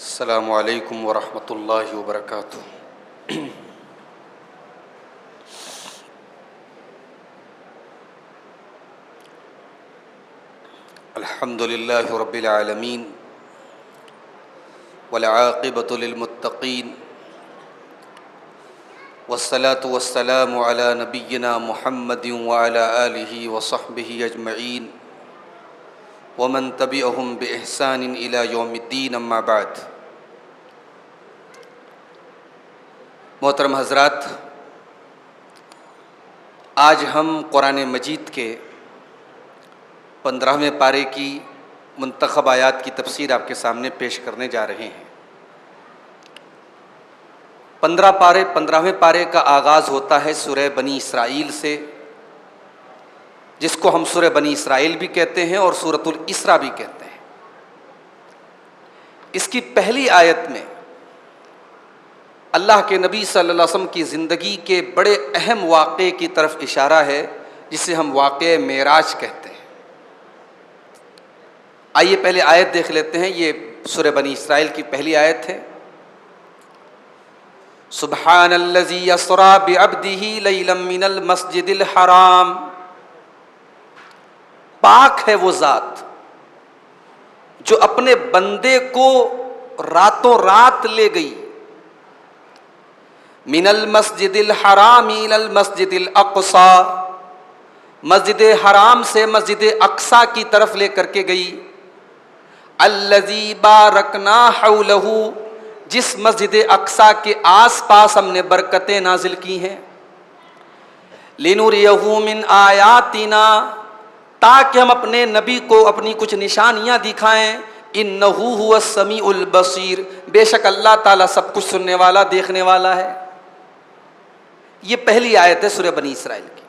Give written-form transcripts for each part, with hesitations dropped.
السلام علیکم ورحمۃ اللہ وبرکاتہ۔ الحمد للہ رب العالمین والعاقبۃ للمتقین والصلاة والسلام علی نبینا محمد وعلی آلہ وصحبہ اجمعین ومن تبعہم بإحسان الی یوم الدین، اما بعد۔ محترم حضرات، آج ہم قرآن مجید کے 15ویں پارے کی منتخب آیات کی تفسیر آپ کے سامنے پیش کرنے جا رہے ہیں۔ 15ویں پارے کا آغاز ہوتا ہے سورہ بنی اسرائیل سے، جس کو ہم سورہ بنی اسرائیل بھی کہتے ہیں اور سورۃ الاسراء بھی کہتے ہیں۔ اس کی پہلی آیت میں اللہ کے نبی صلی اللہ علیہ وسلم کی زندگی کے بڑے اہم واقعے کی طرف اشارہ ہے، جسے ہم واقعہ معراج کہتے ہیں۔ آئیے پہلے آیت دیکھ لیتے ہیں۔ یہ سورہ بنی اسرائیل کی پہلی آیت ہے۔ سبحان الذی اسریٰ بعبدہ لیلا من المسجد الحرام، پاک ہے وہ ذات جو اپنے بندے کو راتوں رات لے گئی، من المسجد الحرام الی المسجد الاقصی، مسجد حرام سے مسجد اقصی کی طرف لے کر کے گئی، الذی بارکنا حولہ، جس مسجد اقصی کے آس پاس ہم نے برکتیں نازل کی ہیں، لنریہ من آیاتنا، تاکہ ہم اپنے نبی کو اپنی کچھ نشانیاں دکھائیں، انہ هو السمیع البصیر، بے شک اللہ تعالیٰ سب کچھ سننے والا دیکھنے والا ہے۔ یہ پہلی آیت ہے سورہ بنی اسرائیل کی۔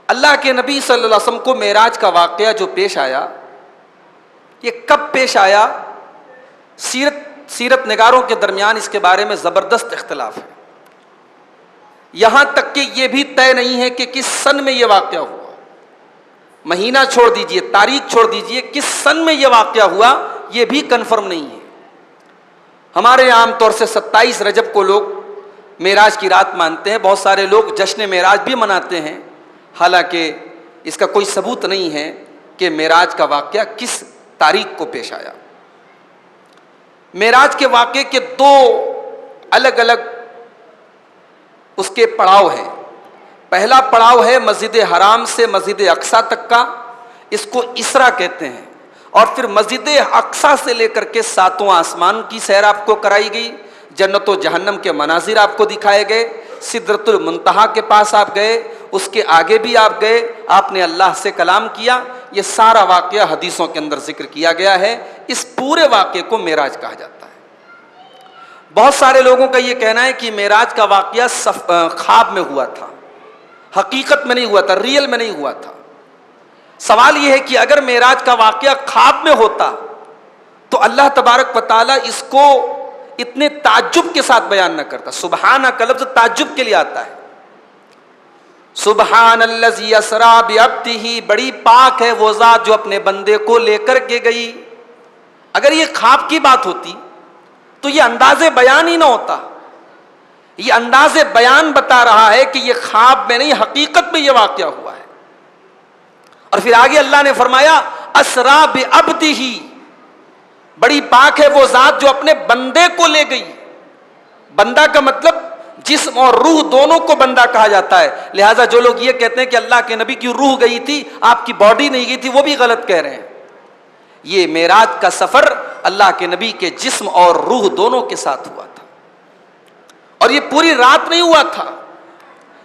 اللہ کے نبی صلی اللہ علیہ وسلم کو معراج کا واقعہ جو پیش آیا، یہ کب پیش آیا؟ سیرت نگاروں کے درمیان اس کے بارے میں زبردست اختلاف ہے، یہاں تک کہ یہ بھی طے نہیں ہے کہ کس سن میں یہ واقعہ ہوا۔ مہینہ چھوڑ دیجئے، تاریخ چھوڑ دیجئے، کس سن میں یہ واقعہ ہوا یہ بھی کنفرم نہیں ہے۔ ہمارے عام طور سے 27 رجب کو لوگ معراج کی رات مانتے ہیں، بہت سارے لوگ جشن معراج بھی مناتے ہیں، حالانکہ اس کا کوئی ثبوت نہیں ہے کہ معراج کا واقعہ کس تاریخ کو پیش آیا۔ معراج کے واقعے کے دو الگ الگ اس کے پڑاؤ ہیں۔ پہلا پڑاؤ ہے مسجد حرام سے مسجد اقصی تک کا، اس کو اسراء کہتے ہیں، اور پھر مسجد اقصی سے لے کر کے 7واں آسمان کی سیر آپ کو کرائی گئی، جنت و جہنم کے مناظر آپ کو دکھائے گئے، سدرۃ المنتہا کے پاس آپ گئے، اس کے آگے بھی آپ گئے، آپ نے اللہ سے کلام کیا۔ یہ سارا واقعہ حدیثوں کے اندر ذکر کیا گیا ہے۔ اس پورے واقعے کو معراج کہا جاتا ہے۔ بہت سارے لوگوں کا یہ کہنا ہے کہ معراج کا واقعہ خواب میں ہوا تھا، حقیقت میں نہیں ہوا تھا، ریئل میں نہیں ہوا تھا۔ سوال یہ ہے کہ اگر معراج کا واقعہ خواب میں ہوتا تو اللہ تبارک و تعالیٰ اس کو اتنے تعجب کے ساتھ بیان نہ کرتا۔ سبحانہ کا لفظ تعجب کے لیے آتا ہے۔ سبحان الذی اسریٰ بعبدہ، بڑی پاک ہے وہ ذات جو اپنے بندے کو لے کر کے گئی۔ اگر یہ خواب کی بات ہوتی تو یہ انداز بیان ہی نہ ہوتا۔ یہ انداز بیان بتا رہا ہے کہ یہ خواب میں نہیں، حقیقت میں یہ واقعہ ہوا ہے۔ اور پھر آگے اللہ نے فرمایا اسریٰ بعبدہ، بڑی پاک ہے وہ ذات جو اپنے بندے کو لے گئی۔ بندہ کا مطلب جسم اور روح دونوں کو بندہ کہا جاتا ہے، لہٰذا جو لوگ یہ کہتے ہیں کہ اللہ کے نبی کی روح گئی تھی، آپ کی باڈی نہیں گئی تھی، وہ بھی غلط کہہ رہے ہیں۔ یہ معراج کا سفر اللہ کے نبی کے جسم اور روح دونوں کے ساتھ ہوا تھا، اور یہ پوری رات نہیں ہوا تھا،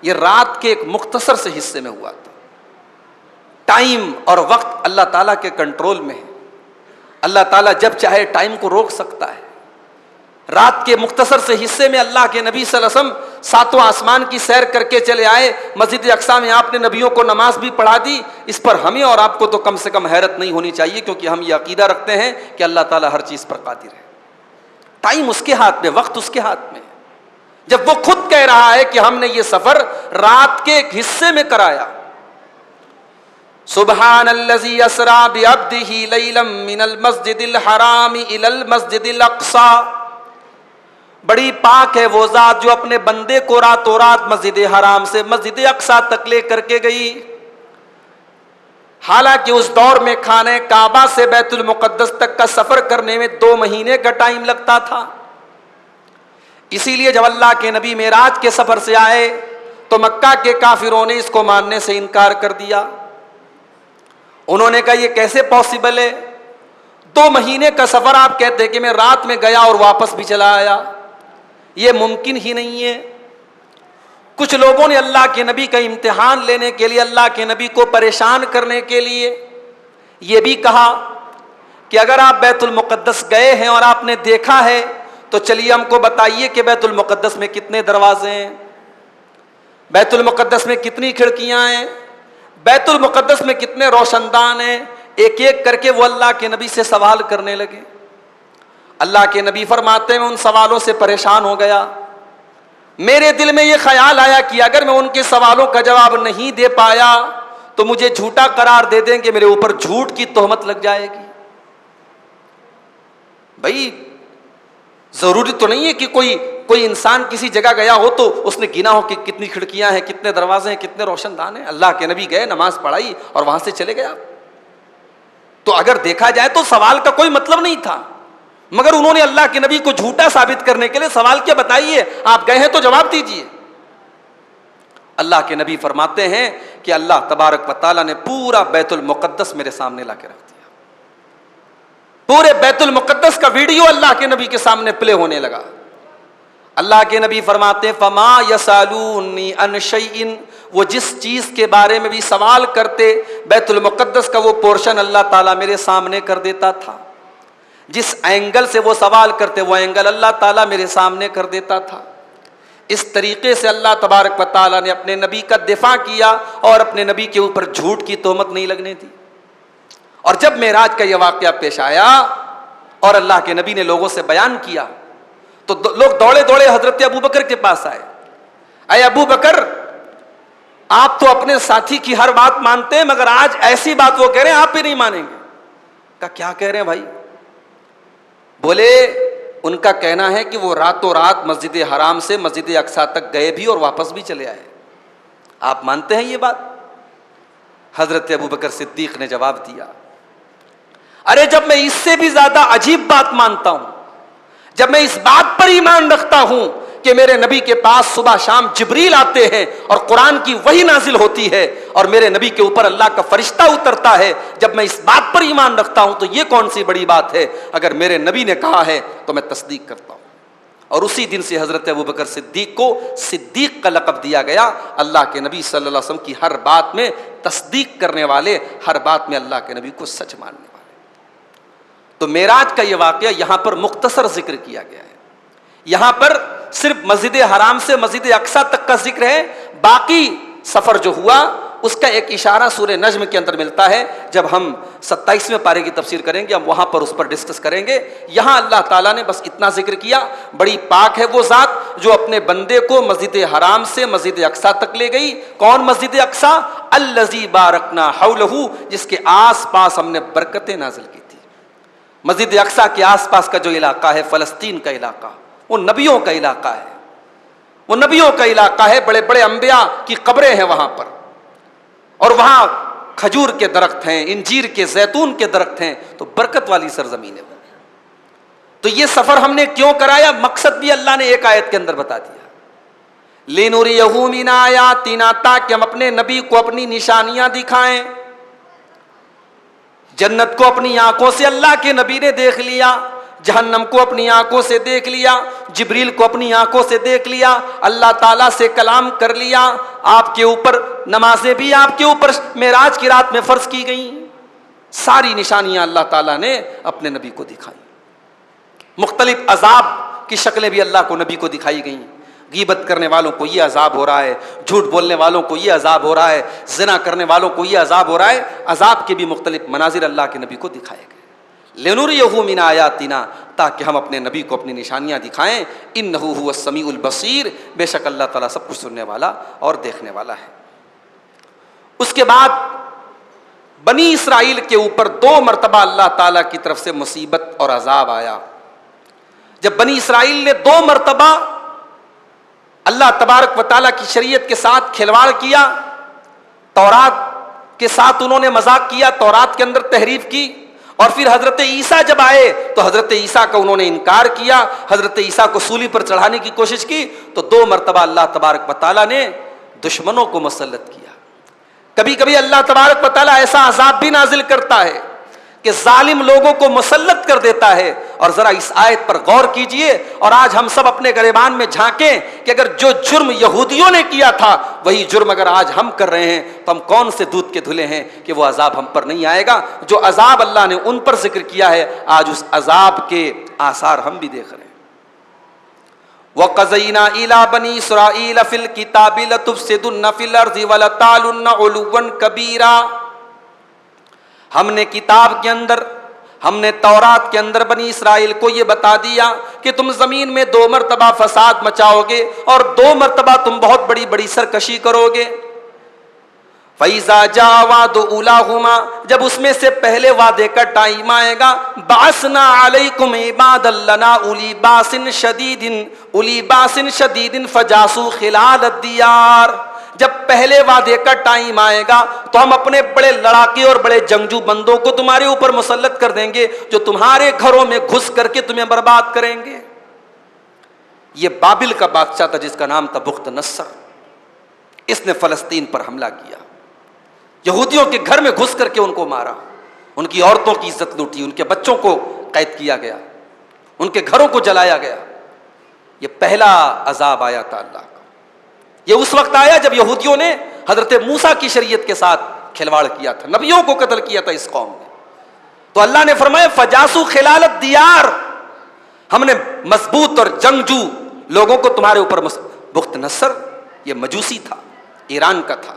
یہ رات کے ایک مختصر سے حصے میں ہوا تھا۔ ٹائم اور وقت اللہ تعالیٰ کے کنٹرول میں ہے، اللہ تعالیٰ جب چاہے ٹائم کو روک سکتا ہے۔ رات کے مختصر سے حصے میں اللہ کے نبی صلی اللہ علیہ وسلم 7واں آسمان کی سیر کر کے چلے آئے، مسجد اقصی میں آپ نے نبیوں کو نماز بھی پڑھا دی۔ اس پر ہمیں اور آپ کو تو کم سے کم حیرت نہیں ہونی چاہیے، کیونکہ ہم یہ عقیدہ رکھتے ہیں کہ اللہ تعالیٰ ہر چیز پر قادر ہے۔ ٹائم اس کے ہاتھ میں، وقت اس کے ہاتھ میں۔ جب وہ خود کہہ رہا ہے کہ ہم نے یہ سفر رات کے ایک حصے میں کرایا، سبحان الذی اسری بعبدہ لیلا من المسجد الحرام الی المسجد الاقصی، بڑی پاک ہے وہ ذات جو اپنے بندے کو راتوں رات مسجد حرام سے مسجد اقصی تک لے کر کے گئی۔ حالانکہ اس دور میں خانہ کعبہ سے بیت المقدس تک کا سفر کرنے میں 2 مہینے کا ٹائم لگتا تھا۔ اسی لیے جب اللہ کے نبی معراج کے سفر سے آئے تو مکہ کے کافروں نے اس کو ماننے سے انکار کر دیا۔ انہوں نے کہا یہ کیسے پاسبل ہے؟ 2 مہینے کا سفر آپ کہتے کہ میں رات میں گیا اور واپس بھی چلا آیا، یہ ممکن ہی نہیں ہے۔ کچھ لوگوں نے اللہ کے نبی کا امتحان لینے کے لیے، اللہ کے نبی کو پریشان کرنے کے لیے یہ بھی کہا کہ اگر آپ بیت المقدس گئے ہیں اور آپ نے دیکھا ہے تو چلیے ہم کو بتائیے کہ بیت المقدس میں کتنے دروازے ہیں، بیت المقدس میں کتنی کھڑکیاں ہیں، بیت المقدس میں کتنے روشن دان ہیں۔ ایک ایک کر کے وہ اللہ کے نبی سے سوال کرنے لگے۔ اللہ کے نبی فرماتے ہیں میں ان سوالوں سے پریشان ہو گیا، میرے دل میں یہ خیال آیا کہ اگر میں ان کے سوالوں کا جواب نہیں دے پایا تو مجھے جھوٹا قرار دے دیں گے، میرے اوپر جھوٹ کی تہمت لگ جائے گی۔ بھائی ضروری تو نہیں ہے کہ کوئی انسان کسی جگہ گیا ہو تو اس نے گنا ہو کہ کتنی کھڑکیاں ہیں، کتنے دروازے ہیں، کتنے روشن دان ہیں۔ اللہ کے نبی گئے، نماز پڑھائی اور وہاں سے چلے گئے۔ تو اگر دیکھا جائے تو سوال کا کوئی مطلب نہیں تھا، مگر انہوں نے اللہ کے نبی کو جھوٹا ثابت کرنے کے لیے سوال کیا، بتائیے آپ گئے ہیں تو جواب دیجیے۔ اللہ کے نبی فرماتے ہیں کہ اللہ تبارک و تعالیٰ نے پورا بیت المقدس میرے سامنے لا کے رکھ دیا، پورے بیت المقدس کا ویڈیو اللہ کے نبی کے سامنے پلے ہونے لگا۔ اللہ کے نبی فرماتے ہیں فما یسالونی عن شیء، وہ جس چیز کے بارے میں بھی سوال کرتے بیت المقدس کا وہ پورشن اللہ تعالیٰ میرے سامنے کر دیتا تھا، جس اینگل سے وہ سوال کرتے وہ اینگل اللہ تعالیٰ میرے سامنے کر دیتا تھا۔ اس طریقے سے اللہ تبارک و تعالیٰ نے اپنے نبی کا دفاع کیا اور اپنے نبی کے اوپر جھوٹ کی تہمت نہیں لگنے دی۔ اور جب معراج کا یہ واقعہ پیش آیا اور اللہ کے نبی نے لوگوں سے بیان کیا تو لوگ دوڑے دوڑے حضرت ابوبکر کے پاس آئے، اے ابو بکر آپ تو اپنے ساتھی کی ہر بات مانتے ہیں مگر آج ایسی بات وہ کہہ رہے ہیں آپ بھی نہیں مانیں گے۔ کہا کیا کہہ رہے ہیں بھائی؟ بولے ان کا کہنا ہے کہ وہ راتوں رات مسجد حرام سے مسجد اقصی تک گئے بھی اور واپس بھی چلے آئے، آپ مانتے ہیں یہ بات؟ حضرت ابوبکر صدیق نے جواب دیا ارے جب میں اس سے بھی زیادہ عجیب بات مانتا ہوں، جب میں اس بات پر ایمان رکھتا ہوں کہ میرے نبی کے پاس صبح شام جبریل آتے ہیں اور قرآن کی وحی نازل ہوتی ہے اور میرے نبی کے اوپر اللہ کا فرشتہ اترتا ہے، جب میں اس بات پر ایمان رکھتا ہوں تو یہ کون سی بڑی بات ہے؟ اگر میرے نبی نے کہا ہے تو میں تصدیق کرتا ہوں۔ اور اسی دن سے حضرت ابوبکر صدیق کو صدیق کا لقب دیا گیا، اللہ کے نبی صلی اللہ علیہ وسلم کی ہر بات میں تصدیق کرنے والے، ہر بات میں اللہ کے نبی کو سچ ماننے والے۔ تو معراج کا یہ واقعہ یہاں پر مختصر ذکر کیا گیا ہے، یہاں پر صرف مسجد حرام سے مسجد اقصی تک کا ذکر ہے، باقی سفر جو ہوا اس کا ایک اشارہ سورہ نجم کے اندر ملتا ہے۔ جب ہم 27ویں پارے کی تفسیر کریں گے ہم وہاں پر اس پر ڈسکس کریں گے۔ یہاں اللہ تعالیٰ نے بس اتنا ذکر کیا، بڑی پاک ہے وہ ذات جو اپنے بندے کو مسجد حرام سے مسجد اقصی تک لے گئی۔ کون مسجد اقصی؟ الذی بارکنا حولہ، جس کے آس پاس ہم نے برکتیں نازل کی تھی۔ مسجد اقصی کے آس پاس کا جو علاقہ ہے فلسطین کا علاقہ، وہ نبیوں کا علاقہ ہے، وہ نبیوں کا علاقہ ہے، بڑے بڑے انبیاء کی قبریں ہیں وہاں پر، اور وہاں کھجور کے درخت ہیں، انجیر کے، زیتون کے درخت ہیں، تو برکت والی سرزمین ہے وہ۔ تو یہ سفر ہم نے کیوں کرایا؟ مقصد بھی اللہ نے ایک آیت کے اندر بتا دیا، لِنُرِيَهُ مِنْ آيَاتِنَا، تاکہ ہم اپنے نبی کو اپنی نشانیاں دکھائیں۔ جنت کو اپنی آنکھوں سے اللہ کے نبی نے دیکھ لیا، جہنم کو اپنی آنکھوں سے دیکھ لیا، جبریل کو اپنی آنکھوں سے دیکھ لیا، اللہ تعالیٰ سے کلام کر لیا، آپ کے اوپر نمازیں بھی آپ کے اوپر معراج کی رات میں فرض کی گئیں، ساری نشانیاں اللہ تعالیٰ نے اپنے نبی کو دکھائی۔ مختلف عذاب کی شکلیں بھی اللہ کو نبی کو دکھائی گئیں، غیبت کرنے والوں کو یہ عذاب ہو رہا ہے، جھوٹ بولنے والوں کو یہ عذاب ہو رہا ہے، زنا کرنے والوں کو یہ عذاب ہو رہا ہے، عذاب کے بھی مختلف مناظر اللہ کے نبی کو دکھائے گئے۔ لِنُرِيَهُ مِنْ آيَاتِنَا، تاکہ ہم اپنے نبی کو اپنی نشانیاں دکھائیں، إِنَّهُ هُوَ السَّمِيعُ الْبَصِيرُ، بے شک اللہ تعالیٰ سب کچھ سننے والا اور دیکھنے والا ہے۔ اس کے بعد بنی اسرائیل کے اوپر 2 مرتبہ اللہ تعالیٰ کی طرف سے مصیبت اور عذاب آیا. جب بنی اسرائیل نے 2 مرتبہ اللہ تبارک و تعالیٰ کی شریعت کے ساتھ کھلواڑ کیا، تورات کے ساتھ انہوں نے مذاق کیا، تورات کے اندر تحریف کی، اور پھر حضرت عیسیٰ جب آئے تو حضرت عیسیٰ کا انہوں نے انکار کیا، حضرت عیسیٰ کو سولی پر چڑھانے کی کوشش کی، تو 2 مرتبہ اللہ تبارک و تعالیٰ نے دشمنوں کو مسلط کیا. کبھی کبھی اللہ تبارک و تعالیٰ ایسا عذاب بھی نازل کرتا ہے کہ ظالم لوگوں کو مسلط کر دیتا ہے. اور ذرا اس آیت پر غور کیجئے، اور آج ہم سب اپنے گریبان میں جھانکیں کہ اگر جو جرم یہودیوں نے کیا تھا وہی جرم اگر آج ہم کر رہے ہیں تو ہم کون سے دودھ کے دھلے ہیں کہ وہ عذاب ہم پر نہیں آئے گا. جو عذاب اللہ نے ان پر ذکر کیا ہے، آج اس عذاب کے آثار ہم بھی دیکھ رہے ہیں. وَقَضَيْنَا إِلَىٰ بَنِي إِسْرَائِيلَ فِي الْكِتَابِ لَتُفْسِدُنَّ فِي الْأَرْضِ وَلَتَعْلُنَّ عُلُوًّا كَبِيرًا. ہم نے کتاب کے اندر، ہم نے تورات کے اندر بنی اسرائیل کو یہ بتا دیا کہ تم زمین میں 2 مرتبہ فساد مچاؤ گے اور 2 مرتبہ تم بہت بڑی بڑی سرکشی کرو گے. فَإِذَا جَاءَ وَعْدُ أُولَاهُمَا، جب اس میں سے پہلے وعدے کا ٹائم آئے گا، بَعَثْنَا عَلَيْكُمْ عِبَادًا لَنَا أُولِي بَأْسٍ شَدِيدٍ فَجَاسُوا خِلَالَ الدِّيَارِ. جب پہلے وعدے کا ٹائم آئے گا تو ہم اپنے بڑے لڑاکے اور بڑے جنگجو بندوں کو تمہارے اوپر مسلط کر دیں گے جو تمہارے گھروں میں گھس کر کے تمہیں برباد کریں گے. یہ بابل کا بادشاہ تھا جس کا نام تھا بخت نصر. اس نے فلسطین پر حملہ کیا، یہودیوں کے گھر میں گھس کر کے ان کو مارا، ان کی عورتوں کی عزت لوٹی، ان کے بچوں کو قید کیا گیا، ان کے گھروں کو جلایا گیا. یہ پہلا عذاب آیا تھا اللہ کا. یہ اس وقت آیا جب یہودیوں نے حضرت موسیٰ کی شریعت کے ساتھ کھلواڑ کیا تھا، نبیوں کو قتل کیا تھا اس قوم نے. تو اللہ نے فرمایا فجاسو خلال الدیار، ہم نے مضبوط اور جنگجو لوگوں کو تمہارے اوپر بخت نصر، یہ مجوسی تھا، ایران کا تھا،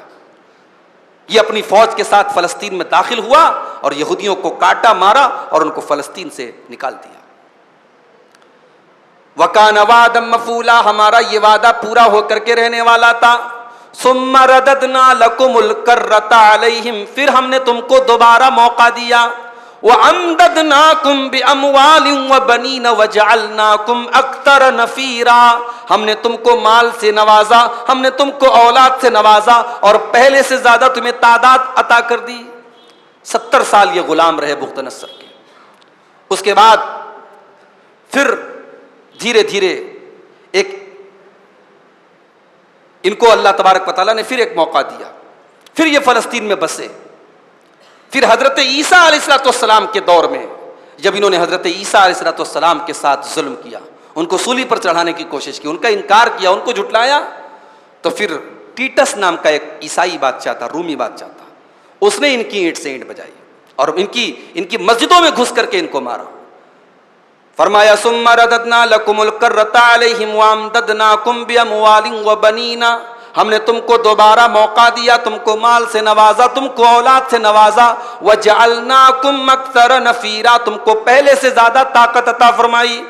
یہ اپنی فوج کے ساتھ فلسطین میں داخل ہوا اور یہودیوں کو کاٹا، مارا اور ان کو فلسطین سے نکال دیا. وَكَانَ وَعْدًا مَفْعُولًا، ہمارا یہ وعدہ پورا ہو کر کے رہنے والا تھا. ثُمَّ رَدَدْنَا لَكُمُ الْكَرَّةَ عَلَيْهِمْ، پھر ہم نے تم کو دوبارہ موقع دیا. وَأَمْدَدْنَاكُمْ بِأَمْوَالٍ وَبَنِينَ وَجَعَلْنَاكُمْ أَكْثَرَ نَفِيرًا، ہم نے تم کو مال سے نوازا، ہم نے تم کو اولاد سے نوازا اور پہلے سے زیادہ تمہیں تعداد عطا کر دی. 70 سال یہ غلام رہے بخت نصر کے. اس کے بعد پھر دھیرے دھیرے ان کو اللہ تبارک و تعالیٰ نے پھر ایک موقع دیا، پھر یہ فلسطین میں بسے. پھر حضرت عیسیٰ علیہ السلام کے دور میں جب انہوں نے حضرت عیسیٰ علیہ السلام کے ساتھ ظلم کیا، ان کو سولی پر چڑھانے کی کوشش کی، ان کا انکار کیا، ان کو جھٹلایا، تو پھر ٹیٹس نام کا ایک عیسائی بادشاہ تھا، رومی بادشاہ تھا، اس نے ان کی اینٹ سے اینٹ بجائی اور ان کی مسجدوں میں گھس کر کے ان کو مارا. فرمایا ثم رددنا لکم الکرۃ علیہم وامددناکم باموال وبنین، ہم نے تم کو دوبارہ موقع دیا، تم کو مال سے نوازا، تم کو اولاد سے نوازا. وجعلناکم اکثر نفیرا، تم کو پہلے سے زیادہ طاقت عطا فرمائی.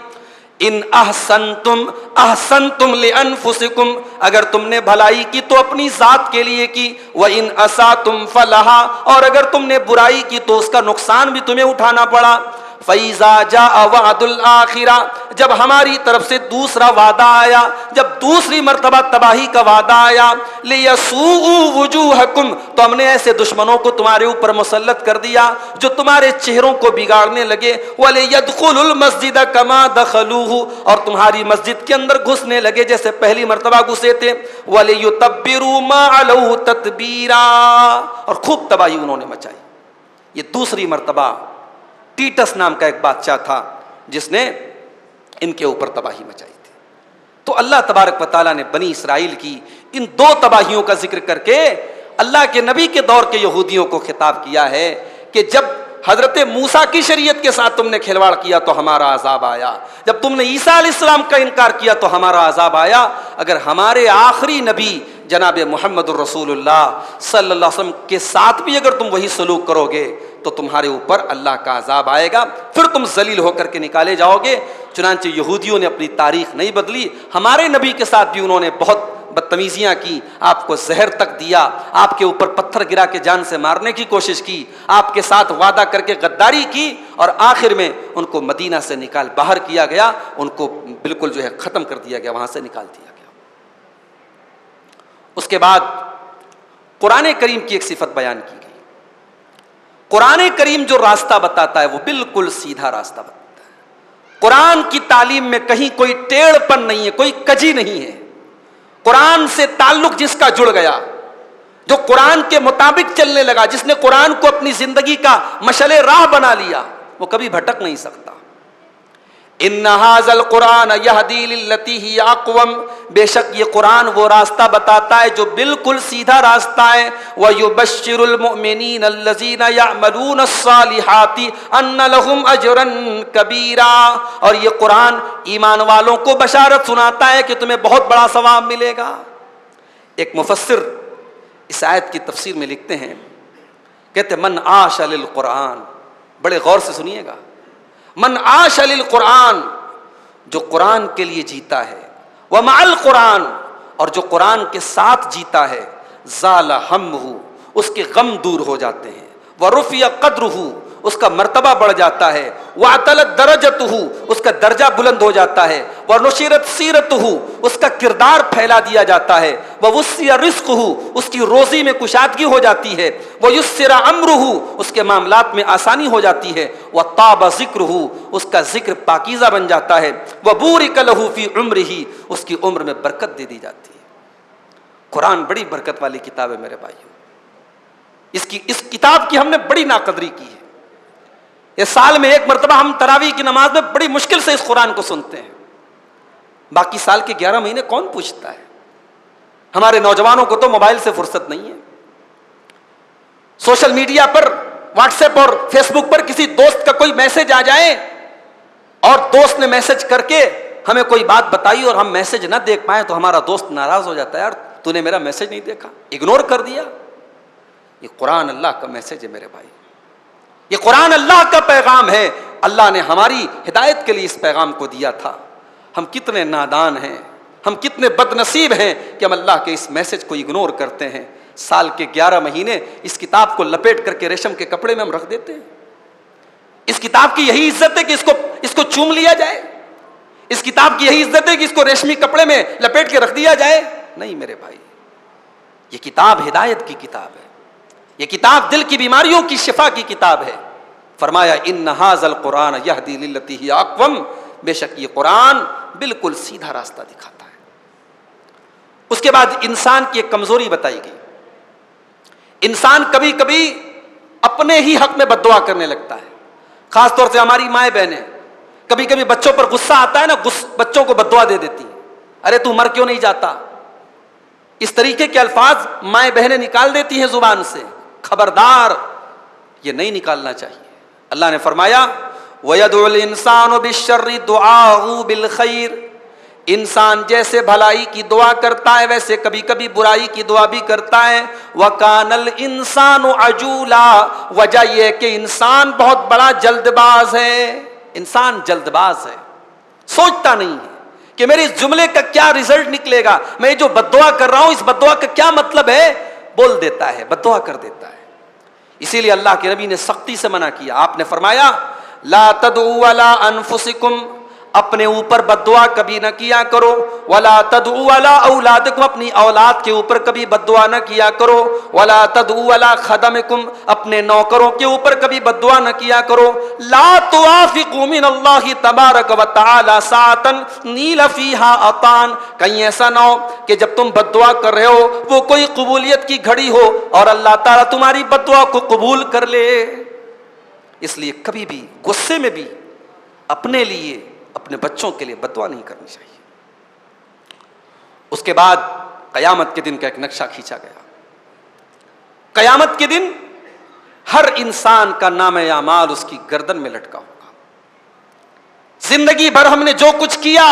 ان احسنتم احسنتم لانفسکم، اگر تم نے بھلائی کی تو اپنی ذات کے لیے کی. وان اساتم فلہا، اور اگر تم نے برائی کی تو اس کا نقصان بھی تمہیں اٹھانا پڑا. فَإِذَا جَاءَ وَعْدُ الْآخِرَةِ، جب ہماری طرف سے دوسرا وعدہ آیا، جب دوسری مرتبہ تباہی کا وعدہ آیا، لِيَسُوءُوا وُجُوهَكُمْ، تو ہم نے ایسے دشمنوں کو تمہارے اوپر مسلط کر دیا جو تمہارے چہروں کو بگاڑنے لگے. وَلِيَدْخُلُوا الْمَسْجِدَ كَمَا دَخَلُوهُ، اور تمہاری مسجد کے اندر گھسنے لگے جیسے پہلی مرتبہ گھسے تھے. وَلِيُتَبِّرُوا مَا عَلَوْهُ تَتْبِيرًا، اور خوب تباہی انہوں نے مچائی. یہ دوسری مرتبہ ٹیٹس نام کا ایک بادشاہ تھا جس نے ان کے اوپر تباہی مچائی تھی. تو اللہ تبارک و تعالیٰ نے بنی اسرائیل کی ان دو تباہیوں کا ذکر کر کے اللہ کے نبی کے دور کے یہودیوں کو خطاب کیا ہے کہ جب حضرت موسیٰ کی شریعت کے ساتھ تم نے کھلواڑ کیا تو ہمارا عذاب آیا، جب تم نے عیسیٰ علیہ السلام کا انکار کیا تو ہمارا عذاب آیا. اگر ہمارے آخری نبی جناب محمد الرسول اللہ صلی اللہ علیہ وسلم کے ساتھ بھی اگر تم وہی سلوک کرو گے تو تمہارے اوپر اللہ کا عذاب آئے گا، پھر تم ذلیل ہو کر کے نکالے جاؤ گے. چنانچہ یہودیوں نے اپنی تاریخ نہیں بدلی، ہمارے نبی کے ساتھ بھی انہوں نے بہت بدتمیزیاں کی، آپ کو زہر تک دیا، آپ کے اوپر پتھر گرا کے جان سے مارنے کی کوشش کی، آپ کے ساتھ وعدہ کر کے غداری کی، اور آخر میں ان کو مدینہ سے نکال باہر کیا گیا، ان کو بالکل جو ہے ختم کر دیا گیا، وہاں سے نکال دیا گیا۔ اس کے بعد قرآن کریم کی ایک صفت بیان کی گئی۔ قرآن کریم جو راستہ بتاتا ہے وہ بالکل سیدھا راستہ بتاتا ہے۔ قرآن کی تعلیم میں کہیں کوئی ٹیڑھ پن نہیں ہے، کوئی کجی نہیں ہے۔ قرآن سے تعلق جس کا جڑ گیا، جو قرآن کے مطابق چلنے لگا، جس نے قرآن کو اپنی زندگی کا مشعل راہ بنا لیا، وہ کبھی بھٹک نہیں سکتا۔ ان ھذا القرآن یہدی للتی ہی اقوم، بے شک یہ قرآن وہ راستہ بتاتا ہے جو بالکل سیدھا راستہ ہے۔ وَيُبَشِّرُ الْمُؤْمِنِينَ الَّذِينَ يَعْمَلُونَ الصَّالِحَاتِ أَنَّ لَهُمْ أَجْرًا كَبِيرًا، اور یہ قرآن ایمان والوں کو بشارت سناتا ہے کہ تمہیں بہت بڑا ثواب ملے گا۔ ایک مفسر اس آیت کی تفسیر میں لکھتے ہیں، کہتے ہیں من عاش للقرآن، بڑے غور سے سنیے گا، من عاش للقرآن، جو قرآن کے لیے جیتا ہے، ومع القرآن، اور جو قرآن کے ساتھ جیتا ہے، زال ہمہ، اس کے غم دور ہو جاتے ہیں، ورفع قدرہ، اس کا مرتبہ بڑھ جاتا ہے، وعتلت درجتہ، اس کا درجہ بلند ہو جاتا ہے، ونشرت سیرتہ، اس کا کردار پھیلا دیا جاتا ہے، ووسع رزقہ، اس کی روزی میں کشادگی ہو جاتی ہے، ویسر امرہ، اس کے معاملات میں آسانی ہو جاتی ہے، وطاب ذکرہ، اس کا ذکر پاکیزہ بن جاتا ہے، وبورک لہ فی عمرہ، اس کی عمر میں برکت دے دی جاتی ہے۔ قرآن بڑی برکت والی کتاب ہے میرے بھائیوں، اس کتاب کی ہم نے بڑی ناقدری کی ہے۔ یہ سال میں ایک مرتبہ ہم تراویح کی نماز میں بڑی مشکل سے اس قرآن کو سنتے ہیں، باقی سال کے 11 مہینے کون پوچھتا ہے؟ ہمارے نوجوانوں کو تو موبائل سے فرصت نہیں ہے، سوشل میڈیا پر، واٹس ایپ اور فیس بک پر کسی دوست کا کوئی میسج آ جائے اور دوست نے میسج کر کے ہمیں کوئی بات بتائی اور ہم میسج نہ دیکھ پائیں تو ہمارا دوست ناراض ہو جاتا ہے، یار تو نے میرا میسج نہیں دیکھا، اگنور کر دیا۔ یہ قرآن اللہ کا میسج ہے میرے بھائی، یہ قرآن اللہ کا پیغام ہے، اللہ نے ہماری ہدایت کے لیے اس پیغام کو دیا تھا۔ ہم کتنے نادان ہیں، ہم کتنے بد نصیب ہیں کہ ہم اللہ کے اس میسج کو اگنور کرتے ہیں۔ سال کے 11 مہینے اس کتاب کو لپیٹ کر کے ریشم کے کپڑے میں ہم رکھ دیتے ہیں۔ اس کتاب کی یہی عزت ہے کہ اس کو چوم لیا جائے، اس کتاب کی یہی عزت ہے کہ اس کو ریشمی کپڑے میں لپیٹ کے رکھ دیا جائے؟ نہیں میرے بھائی، یہ کتاب ہدایت کی کتاب ہے، یہ کتاب دل کی بیماریوں کی شفا کی کتاب ہے۔ فرمایا ان ھذا القرآن یہدی للتی ہی اقوم، بے شک یہ قرآن بالکل سیدھا راستہ دکھاتا ہے۔ اس کے بعد انسان کی ایک کمزوری بتائی گئی، انسان کبھی کبھی اپنے ہی حق میں بد دعا کرنے لگتا ہے، خاص طور سے ہماری مائیں بہنیں کبھی کبھی بچوں پر غصہ آتا ہے نا، بچوں کو بد دعا دے دیتی ہیں، ارے تو مر کیوں نہیں جاتا، اس طریقے کے الفاظ مائیں بہنیں نکال دیتی ہیں زبان سے۔ خبردار، یہ نہیں نکالنا چاہیے۔ اللہ نے فرمایا وَيَدْعُ الْإِنسَانُ بِالشَّرِّ دُعَاءَهُ بِالْخَيْرِ، انسان جیسے بھلائی کی دعا کرتا ہے ویسے کبھی کبھی برائی کی دعا بھی کرتا ہے۔ وَكَانَ الْإِنسَانُ عَجُولًا، وجہ یہ کہ انسان بہت بڑا جلد باز ہے، انسان جلد باز ہے، سوچتا نہیں ہے کہ میرے اس جملے کا کیا رزلٹ نکلے گا، میں جو بد دعا کر رہا ہوں اس بد دعا کا کیا مطلب ہے، بول دیتا ہے، بد دعا کر دیتا ہے۔ اسی لیے اللہ کے نبی نے سختی سے منع کیا، آپ نے فرمایا لا تدعوا علی انفسکم، اپنے اوپر بد دعا کبھی نہ کیا کرو، ولا تدعوا علی اولادکم، اپنی اولاد کے اوپر کبھی بد دعا نہ کیا کرو، ولا تدعوا علی خدمکم، اپنے نوکروں کے اوپر کبھی بد دعا نہ کیا کرو، لا توافقوا من اللہ تبارک و تعالی ساعتا نیل فیہا عطان، کہیں ایسا نہ ہو کہ جب تم بد دعا کر رہے ہو وہ کوئی قبولیت کی گھڑی ہو اور اللہ تعالیٰ تمہاری بد دعا کو قبول کر لے۔ اس لیے کبھی بھی غصے میں بھی اپنے لیے، اپنے بچوں کے لیے بد دعا نہیں کرنی چاہیے۔ اس کے بعد قیامت کے دن کا ایک نقشہ کھینچا گیا۔ قیامت کے دن ہر انسان کا نام اعمال اس کی گردن میں لٹکا ہوگا۔ زندگی بھر ہم نے جو کچھ کیا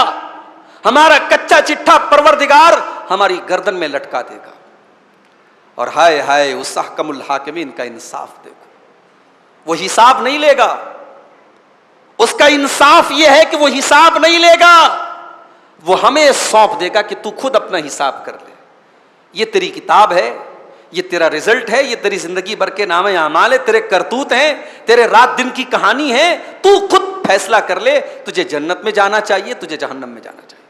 ہمارا کچا چٹھا پروردگار ہماری گردن میں لٹکا دے گا، اور ہائے ہائے اس احکم الحاکمین کا انصاف دیکھو، وہ حساب نہیں لے گا، اس کا انصاف یہ ہے کہ وہ حساب نہیں لے گا، وہ ہمیں سونپ دے گا کہ تو خود اپنا حساب کر لے. یہ تیری کتاب ہے, یہ تیرا رزلٹ ہے, یہ تیری زندگی بھر کے نام اعمال ہے, تیرے کرتوت ہیں, تیرے رات دن کی کہانی ہے. تو خود فیصلہ کر لے, تجھے جنت میں جانا چاہیے, تجھے جہنم میں جانا چاہیے.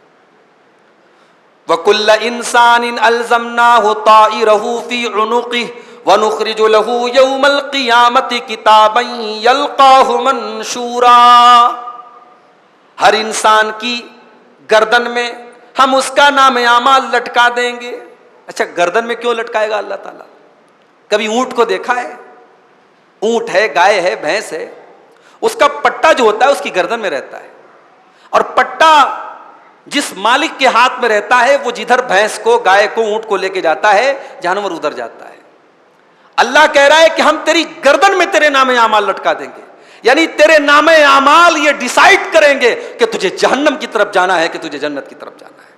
وَكُلَّ إِنسَانٍ أَلْزَمْنَاهُ طَائِرَهُ فِي عُنُقِهِ وَنُخْرِجُ لَهُ يَوْمَ الْقِيَامَةِ كِتَابًا يَلْقَاهُ مَنشُورًا. ہر انسان کی گردن میں ہم اس کا نام اعمال لٹکا دیں گے. اچھا, گردن میں کیوں لٹکائے گا اللہ تعالیٰ؟ کبھی اونٹ کو دیکھا ہے؟ اونٹ ہے, گائے ہے, بھینس ہے, اس کا پٹا جو ہوتا ہے اس کی گردن میں رہتا ہے, اور پٹا جس مالک کے ہاتھ میں رہتا ہے وہ جدھر بھینس کو, گائے کو, اونٹ کو لے کے جاتا ہے, جانور ادھر جاتا ہے. اللہ کہہ رہا ہے کہ ہم تیری گردن میں تیرے نام اعمال لٹکا دیں گے, یعنی تیرے نام اعمال یہ ڈیسائیڈ کریں گے کہ تجھے جہنم کی طرف جانا ہے کہ تجھے جنت کی طرف جانا ہے.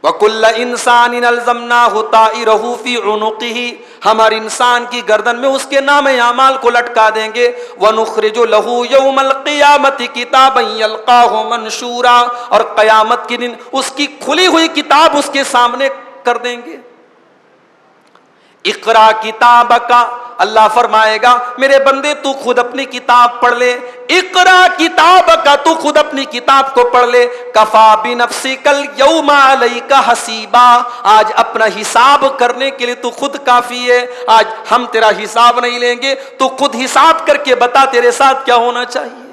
وَكُلَّ إِنسَانٍ أَلْزَمْنَاهُ طَائِرَهُ فِي عُنُقِهِ, ہم ہر انسان کی گردن میں اس کے نام اعمال کو لٹکا دیں گے. وَنُخْرِجُ لَهُ يَوْمَ الْقِيَامَةِ كِتَابًا يَلْقَاهُ مَنشُورًا, اور قیامت کے دن اس کی کھلی ہوئی کتاب اس کے سامنے کر دیں گے. اقرا کتابک, اللہ فرمائے گا میرے بندے تو خود اپنی کتاب پڑھ لے. اقرا کتابک, تو خود اپنی کتاب کو پڑھ لے. کفا بنفسک الیوم علیک حسیبا, آج اپنا حساب کرنے کے لیے تو خود کافی ہے. آج ہم تیرا حساب نہیں لیں گے, تو خود حساب کر کے بتا تیرے ساتھ کیا ہونا چاہیے.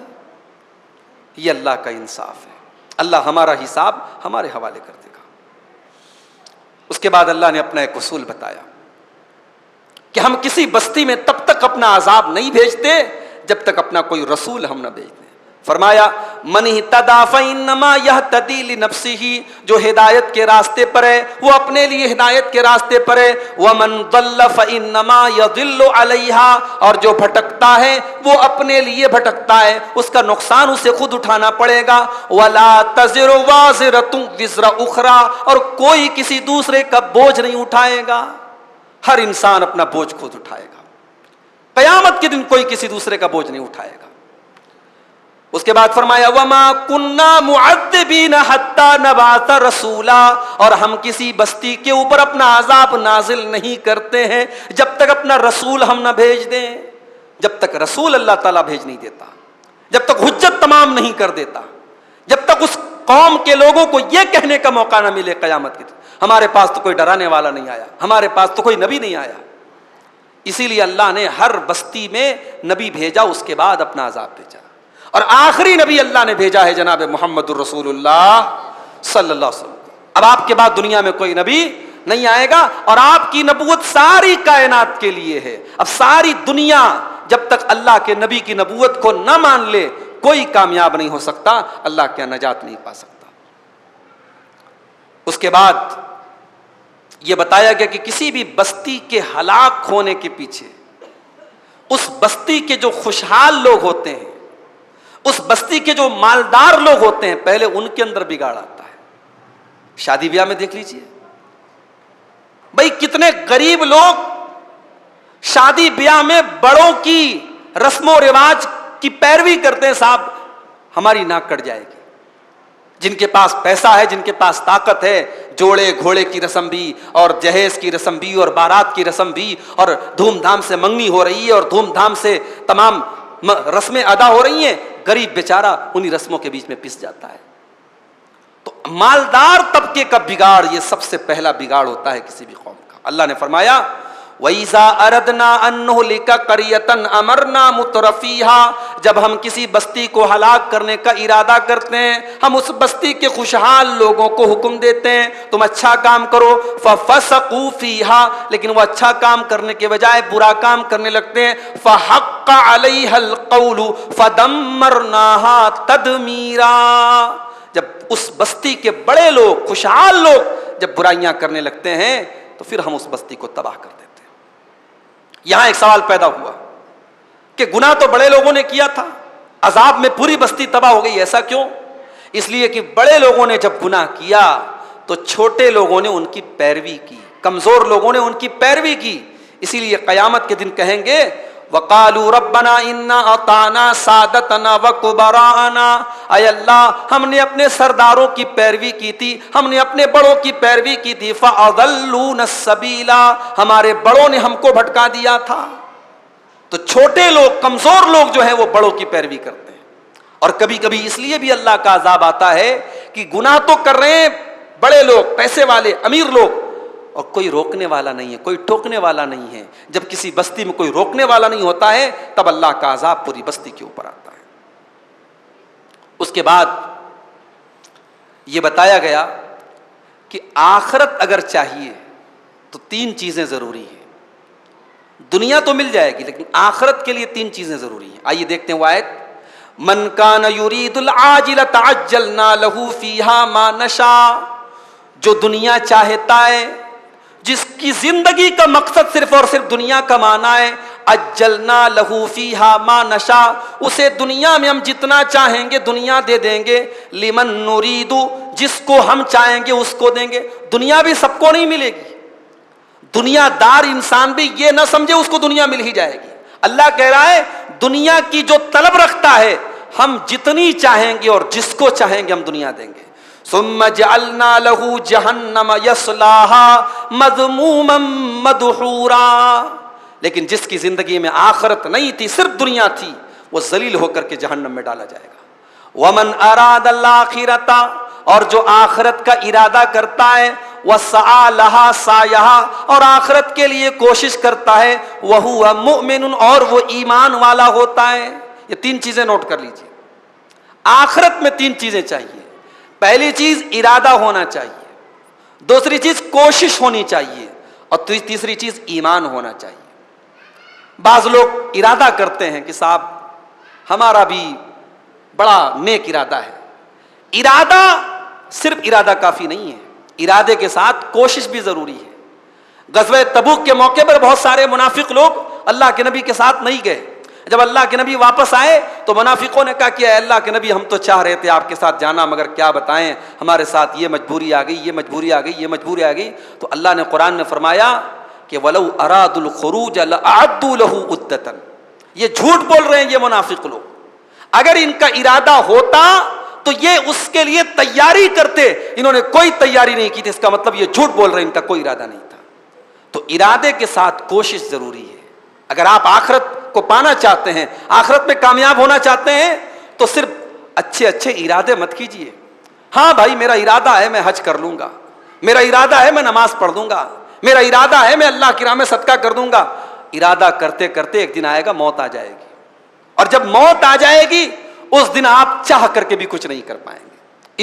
یہ اللہ کا انصاف ہے. اللہ ہمارا حساب ہمارے حوالے کر دے گا. اس کے بعد اللہ نے اپنا ایک اصول بتایا کہ ہم کسی بستی میں تب تک اپنا عذاب نہیں بھیجتے جب تک اپنا کوئی رسول ہم نہ بھیج دیں. فرمایا من اہتدی فانما یہتدی لنفسہ, جو ہدایت کے راستے پر ہے وہ اپنے لیے ہدایت کے راستے پر ہے. ومن ضل فانما یضل علیہا, اور جو بھٹکتا ہے وہ اپنے لیے بھٹکتا ہے, اس کا نقصان اسے خود اٹھانا پڑے گا. ولا تزر وازرۃ وزر اخرى, اور کوئی کسی دوسرے کا بوجھ نہیں اٹھائے گا. ہر انسان اپنا بوجھ خود اٹھائے گا. قیامت کے دن کوئی کسی دوسرے کا بوجھ نہیں اٹھائے گا. اس کے بعد فرمایا وما کننا معذبین حتی نبعث رسولا, اور ہم کسی بستی کے اوپر اپنا عذاب نازل نہیں کرتے ہیں جب تک اپنا رسول ہم نہ بھیج دیں. جب تک رسول اللہ تعالیٰ بھیج نہیں دیتا, جب تک حجت تمام نہیں کر دیتا, جب تک اس قوم کے لوگوں کو یہ کہنے کا موقع نہ ملے قیامت کے دن ہمارے پاس تو کوئی ڈرانے والا نہیں آیا, ہمارے پاس تو کوئی نبی نہیں آیا. اسی لیے اللہ نے ہر بستی میں نبی بھیجا, اس کے بعد اپنا عذاب بھیجا, اور آخری نبی اللہ نے بھیجا ہے جناب محمد الرسول اللہ صلی اللہ علیہ وسلم. اب آپ کے بعد دنیا میں کوئی نبی نہیں آئے گا, اور آپ کی نبوت ساری کائنات کے لیے ہے. اب ساری دنیا جب تک اللہ کے نبی کی نبوت کو نہ مان لے کوئی کامیاب نہیں ہو سکتا, اللہ کیا نجات نہیں پا سکتا. اس کے بعد یہ بتایا گیا کہ کسی بھی بستی کے ہلاک ہونے کے پیچھے اس بستی کے جو خوشحال لوگ ہوتے ہیں, اس بستی کے جو مالدار لوگ ہوتے ہیں, پہلے ان کے اندر بگاڑ آتا ہے. شادی بیاہ میں دیکھ لیجئے بھائی, کتنے غریب لوگ شادی بیاہ میں بڑوں کی رسم و رواج کی پیروی کرتے ہیں. صاحب ہماری ناک کٹ جائے گی. جن کے پاس پیسہ ہے, جن کے پاس طاقت ہے, جوڑے گھوڑے کی رسم بھی, اور جہیز کی رسم بھی, اور بارات کی رسم بھی, اور دھوم دھام سے منگنی ہو رہی ہے, اور دھوم دھام سے تمام رسمیں ادا ہو رہی ہیں. غریب بیچارہ انہی رسموں کے بیچ میں پس جاتا ہے. تو مالدار طبقے کا بگاڑ یہ سب سے پہلا بگاڑ ہوتا ہے کسی بھی قوم کا. اللہ نے فرمایا وَإِذَا أَرَدْنَا أَن نُهْلِكَ قَرْيَةً أَمَرْنَا مُتْرَفِيهَا, جب ہم کسی بستی کو ہلاک کرنے کا ارادہ کرتے ہیں ہم اس بستی کے خوشحال لوگوں کو حکم دیتے ہیں تم اچھا کام کرو. فَفَسَقُوا فِيهَا, لیکن وہ اچھا کام کرنے کے بجائے برا کام کرنے لگتے ہیں. فَحَقَّ عَلَيْهَا الْقَوْلُ فَدَمَّرْنَاهَا تَدْمِيرًا, جب اس بستی کے بڑے لوگ, خوشحال لوگ جب برائیاں کرنے لگتے ہیں تو پھر ہم اس بستی کو تباہ کر دیتے ہیں. یہاں ایک سوال پیدا ہوا کہ گناہ تو بڑے لوگوں نے کیا تھا, عذاب میں پوری بستی تباہ ہو گئی, ایسا کیوں؟ اس لیے کہ بڑے لوگوں نے جب گناہ کیا تو چھوٹے لوگوں نے ان کی پیروی کی, کمزور لوگوں نے ان کی پیروی کی. اسی لیے قیامت کے دن کہیں گے وقالوا ربنا انا اطعنا سادتنا وکبراءنا، اے اللہ ہم نے اپنے سرداروں کی پیروی کی تھی، ہم نے اپنے بڑوں کی پیروی کی تھی، فاضلونا السبیل، ہمارے بڑوں نے ہم کو بھٹکا دیا تھا۔ تو چھوٹے لوگ، کمزور لوگ جو ہیں وہ بڑوں کی پیروی کرتے ہیں۔ اور کبھی کبھی اس لیے بھی اللہ کا عذاب آتا ہے کہ گناہ تو کر رہے ہیں بڑے لوگ، پیسے والے، امیر لوگ، اور کوئی روکنے والا نہیں ہے، کوئی ٹوکنے والا نہیں ہے۔ جب کسی بستی میں کوئی روکنے والا نہیں ہوتا ہے تب اللہ کا عذاب پوری بستی کے اوپر آتا ہے۔ اس کے بعد یہ بتایا گیا کہ آخرت اگر چاہیے تو 3 چیزیں ضروری ہیں۔ دنیا تو مل جائے گی لیکن آخرت کے لیے 3 چیزیں ضروری ہیں۔ آئیے دیکھتے ہیں وہ آیت، من کان یرید العاجلۃ عجلنا لہ فیہا ما نشاء، جو دنیا چاہتا ہے، جس کی زندگی کا مقصد صرف اور صرف دنیا کمانا ہے، اجلنا لہو فیہا ما نشاء، اسے دنیا میں ہم جتنا چاہیں گے دنیا دے دیں گے، لمن نرید، جس کو ہم چاہیں گے اس کو دیں گے۔ دنیا بھی سب کو نہیں ملے گی، دنیا دار انسان بھی یہ نہ سمجھے اس کو دنیا مل ہی جائے گی۔ اللہ کہہ رہا ہے دنیا کی جو طلب رکھتا ہے ہم جتنی چاہیں گے اور جس کو چاہیں گے ہم دنیا دیں گے۔ ثم جعلنا له جہنم یصلاها مذموما مدحورا، لیکن جس کی زندگی میں آخرت نہیں تھی، صرف دنیا تھی، وہ ذلیل ہو کر کے جہنم میں ڈالا جائے گا۔ ومن اراد الاخرۃ، اور جو آخرت کا ارادہ کرتا ہے، وسعى لها سعيها، اور آخرت کے لیے کوشش کرتا ہے، وهو مؤمن، اور وہ ایمان والا ہوتا ہے۔ یہ 3 چیزیں نوٹ کر لیجیے۔ آخرت میں 3 چیزیں چاہیے۔ پہلی چیز ارادہ ہونا چاہیے، دوسری چیز کوشش ہونی چاہیے، اور تیسری چیز ایمان ہونا چاہیے۔ بعض لوگ ارادہ کرتے ہیں کہ صاحب ہمارا بھی بڑا نیک ارادہ ہے۔ ارادہ صرف ارادہ کافی نہیں ہے، ارادے کے ساتھ کوشش بھی ضروری ہے۔ غزوہ تبوک کے موقع پر بہت سارے منافق لوگ اللہ کے نبی کے ساتھ نہیں گئے۔ جب اللہ کے نبی واپس آئے تو منافقوں نے کہا کہ اے اللہ کے نبی ہم تو چاہ رہے تھے آپ کے ساتھ جانا، مگر کیا بتائیں ہمارے ساتھ یہ مجبوری آ گئی، یہ مجبوری آ گئی، یہ مجبوری آ گئی۔ تو اللہ نے قرآن میں فرمایا کہ وَلَوْ أَرَادُوا الْخُرُوجَ لَأَعَدُّوا لَهُ عُدَّةً، یہ جھوٹ بول رہے ہیں یہ منافق لوگ، اگر ان کا ارادہ ہوتا تو یہ اس کے لیے تیاری کرتے، انہوں نے کوئی تیاری نہیں کی تھی، اس کا مطلب یہ جھوٹ بول رہے ہیں، ان کا کوئی ارادہ نہیں تھا۔ تو ارادے کے ساتھ کوشش ضروری ہے۔ اگر آپ آخرت کو پانا چاہتے ہیں، آخرت میں کامیاب ہونا چاہتے ہیں، تو صرف اچھے اچھے ارادے مت کیجیے۔ ہاں بھائی میرا ارادہ ہے میں حج کر لوں گا، میرا ارادہ ہے میں نماز پڑھ دوں گا، میرا ارادہ ہے میں اللہ کی راہ میں صدقہ کر دوں گا۔ ارادہ کرتے کرتے ایک دن آئے گا موت آ جائے گی، اور جب موت آ جائے گی اس دن آپ چاہ کر کے بھی کچھ نہیں کر پائیں گے۔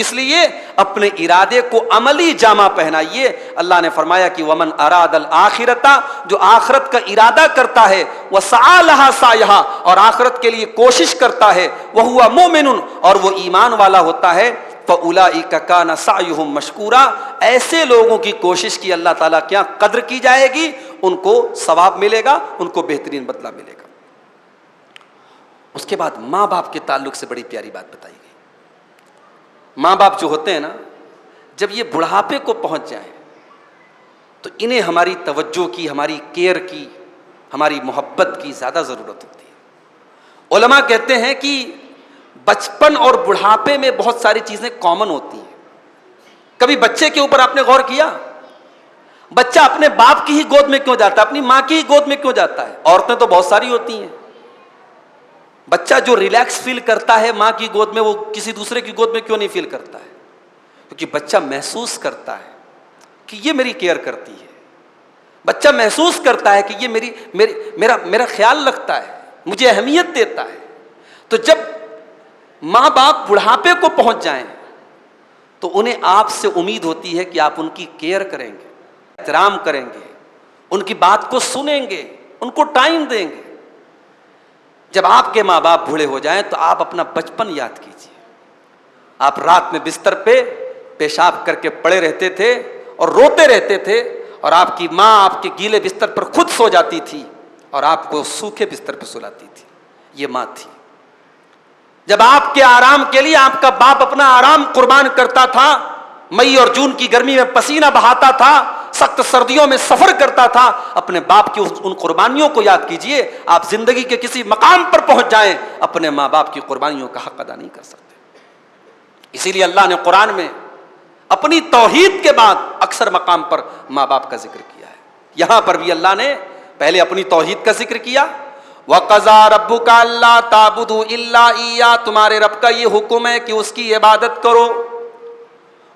اس لیے اپنے ارادے کو عملی جامہ پہنائیے۔ اللہ نے فرمایا کہ ومن اراد الاخرۃ، جو آخرت کا ارادہ کرتا ہے، وسعى لها سعيها، اور آخرت کے لیے کوشش کرتا ہے، وهو مؤمن، اور وہ ایمان والا ہوتا ہے، فاولئک کان سعیهم مشکورا، ایسے لوگوں کی کوشش کی اللہ تعالیٰ کیا قدر کی جائے گی، ان کو ثواب ملے گا، ان کو بہترین بدلہ ملے گا۔ اس کے بعد ماں باپ کے تعلق سے بڑی پیاری بات بتائی گئی۔ ماں باپ جو ہوتے ہیں نا، جب یہ بڑھاپے کو پہنچ جائیں تو انہیں ہماری توجہ کی، ہماری کیئر کی، ہماری محبت کی زیادہ ضرورت ہوتی ہے۔ علماء کہتے ہیں کہ بچپن اور بڑھاپے میں بہت ساری چیزیں کامن ہوتی ہیں۔ کبھی بچے کے اوپر آپ نے غور کیا؟ بچہ اپنے باپ کی ہی گود میں کیوں جاتا ہے، اپنی ماں کی ہی گود میں کیوں جاتا ہے؟ عورتیں تو بہت ساری ہوتی ہیں، بچہ جو ریلیکس فیل کرتا ہے ماں کی گود میں وہ کسی دوسرے کی گود میں کیوں نہیں فیل کرتا ہے؟ کیونکہ بچہ محسوس کرتا ہے کہ یہ میری کیئر کرتی ہے، بچہ محسوس کرتا ہے کہ یہ میرا خیال رکھتا ہے، مجھے اہمیت دیتا ہے۔ تو جب ماں باپ بڑھاپے کو پہنچ جائیں تو انہیں آپ سے امید ہوتی ہے کہ آپ ان کی کیئر کریں گے، احترام کریں گے، ان کی بات کو سنیں گے، ان کو ٹائم دیں گے۔ جب آپ کے ماں باپ بوڑھے ہو جائیں تو آپ اپنا بچپن یاد کیجیے۔ آپ رات میں بستر پہ پیشاب کر کے پڑے رہتے تھے اور روتے رہتے تھے، اور آپ کی ماں آپ کے گیلے بستر پر خود سو جاتی تھی اور آپ کو سوکھے بستر پہ سلاتی تھی۔ یہ ماں تھی۔ جب آپ کے آرام کے لیے آپ کا باپ اپنا آرام قربان کرتا تھا، مئی اور جون کی گرمی میں پسینہ بہاتا تھا، سخت سردیوں میں سفر کرتا تھا، اپنے باپ کی ان قربانیوں کو یاد کیجئے. آپ زندگی کے کسی مقام پر پہنچ جائیں، اپنے ماں باپ کی قربانیوں کا حق ادا نہیں کر سکتے. اسی لیے اللہ نے قرآن میں اپنی توحید کے بعد اکثر مقام پر ماں باپ کا ذکر کیا ہے. یہاں پر بھی اللہ نے پہلے اپنی توحید کا ذکر کیا. وَقَضَىٰ رَبُّكَ أَلَّا تَعْبُدُوا إِلَّا إِيَّاهُ، تمہارے رب کا یہ حکم ہے کہ اس کی عبادت کرو.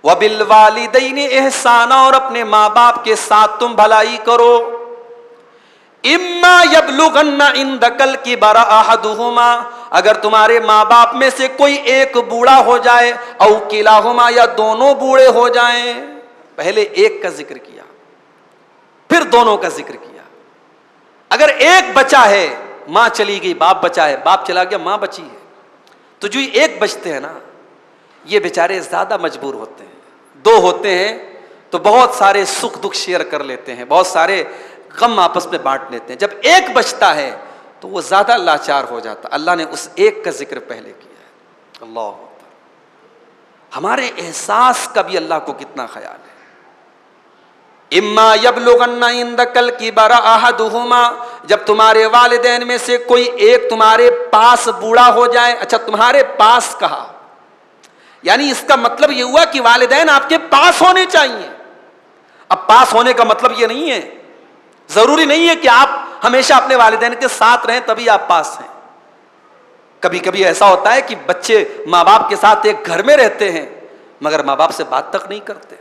وَبِالْوَالِدَيْنِ إِحْسَانًا، اور اپنے ماں باپ کے ساتھ تم بھلائی کرو. إِمَّا يَبْلُغَنَّ عِندَكَ الْكِبَرَ أَحَدُهُمَا، اگر تمہارے ماں باپ میں سے کوئی ایک بوڑھا ہو جائے، أَوْ كِلَاهُمَا، یا دونوں بوڑھے ہو جائیں. پہلے ایک کا ذکر کیا، پھر دونوں کا ذکر کیا. اگر ایک بچہ ہے، ماں چلی گئی باپ بچا ہے، باپ چلا گیا ماں بچی ہے، تو جو ایک بچتے ہیں نا، یہ بیچارے زیادہ مجبور ہوتے ہیں. دو ہوتے ہیں تو بہت سارے سکھ دکھ شیئر کر لیتے ہیں، بہت سارے غم آپس میں بانٹ لیتے ہیں. جب ایک بچتا ہے تو وہ زیادہ لاچار ہو جاتا. اللہ نے اس ایک کا ذکر پہلے کیا ہے. اللہ اکبر. ہمارے احساس کا بھی اللہ کو کتنا خیال ہے. اما یبلغن عندک الکبر احدہما، جب تمہارے والدین میں سے کوئی ایک تمہارے پاس بوڑھا ہو جائے. اچھا، تمہارے پاس کہا، یعنی اس کا مطلب یہ ہوا کہ والدین آپ کے پاس ہونے چاہیے. اب پاس ہونے کا مطلب یہ نہیں ہے، ضروری نہیں ہے کہ آپ ہمیشہ اپنے والدین کے ساتھ رہیں تبھی آپ پاس ہیں. کبھی کبھی ایسا ہوتا ہے کہ بچے ماں باپ کے ساتھ ایک گھر میں رہتے ہیں مگر ماں باپ سے بات تک نہیں کرتے.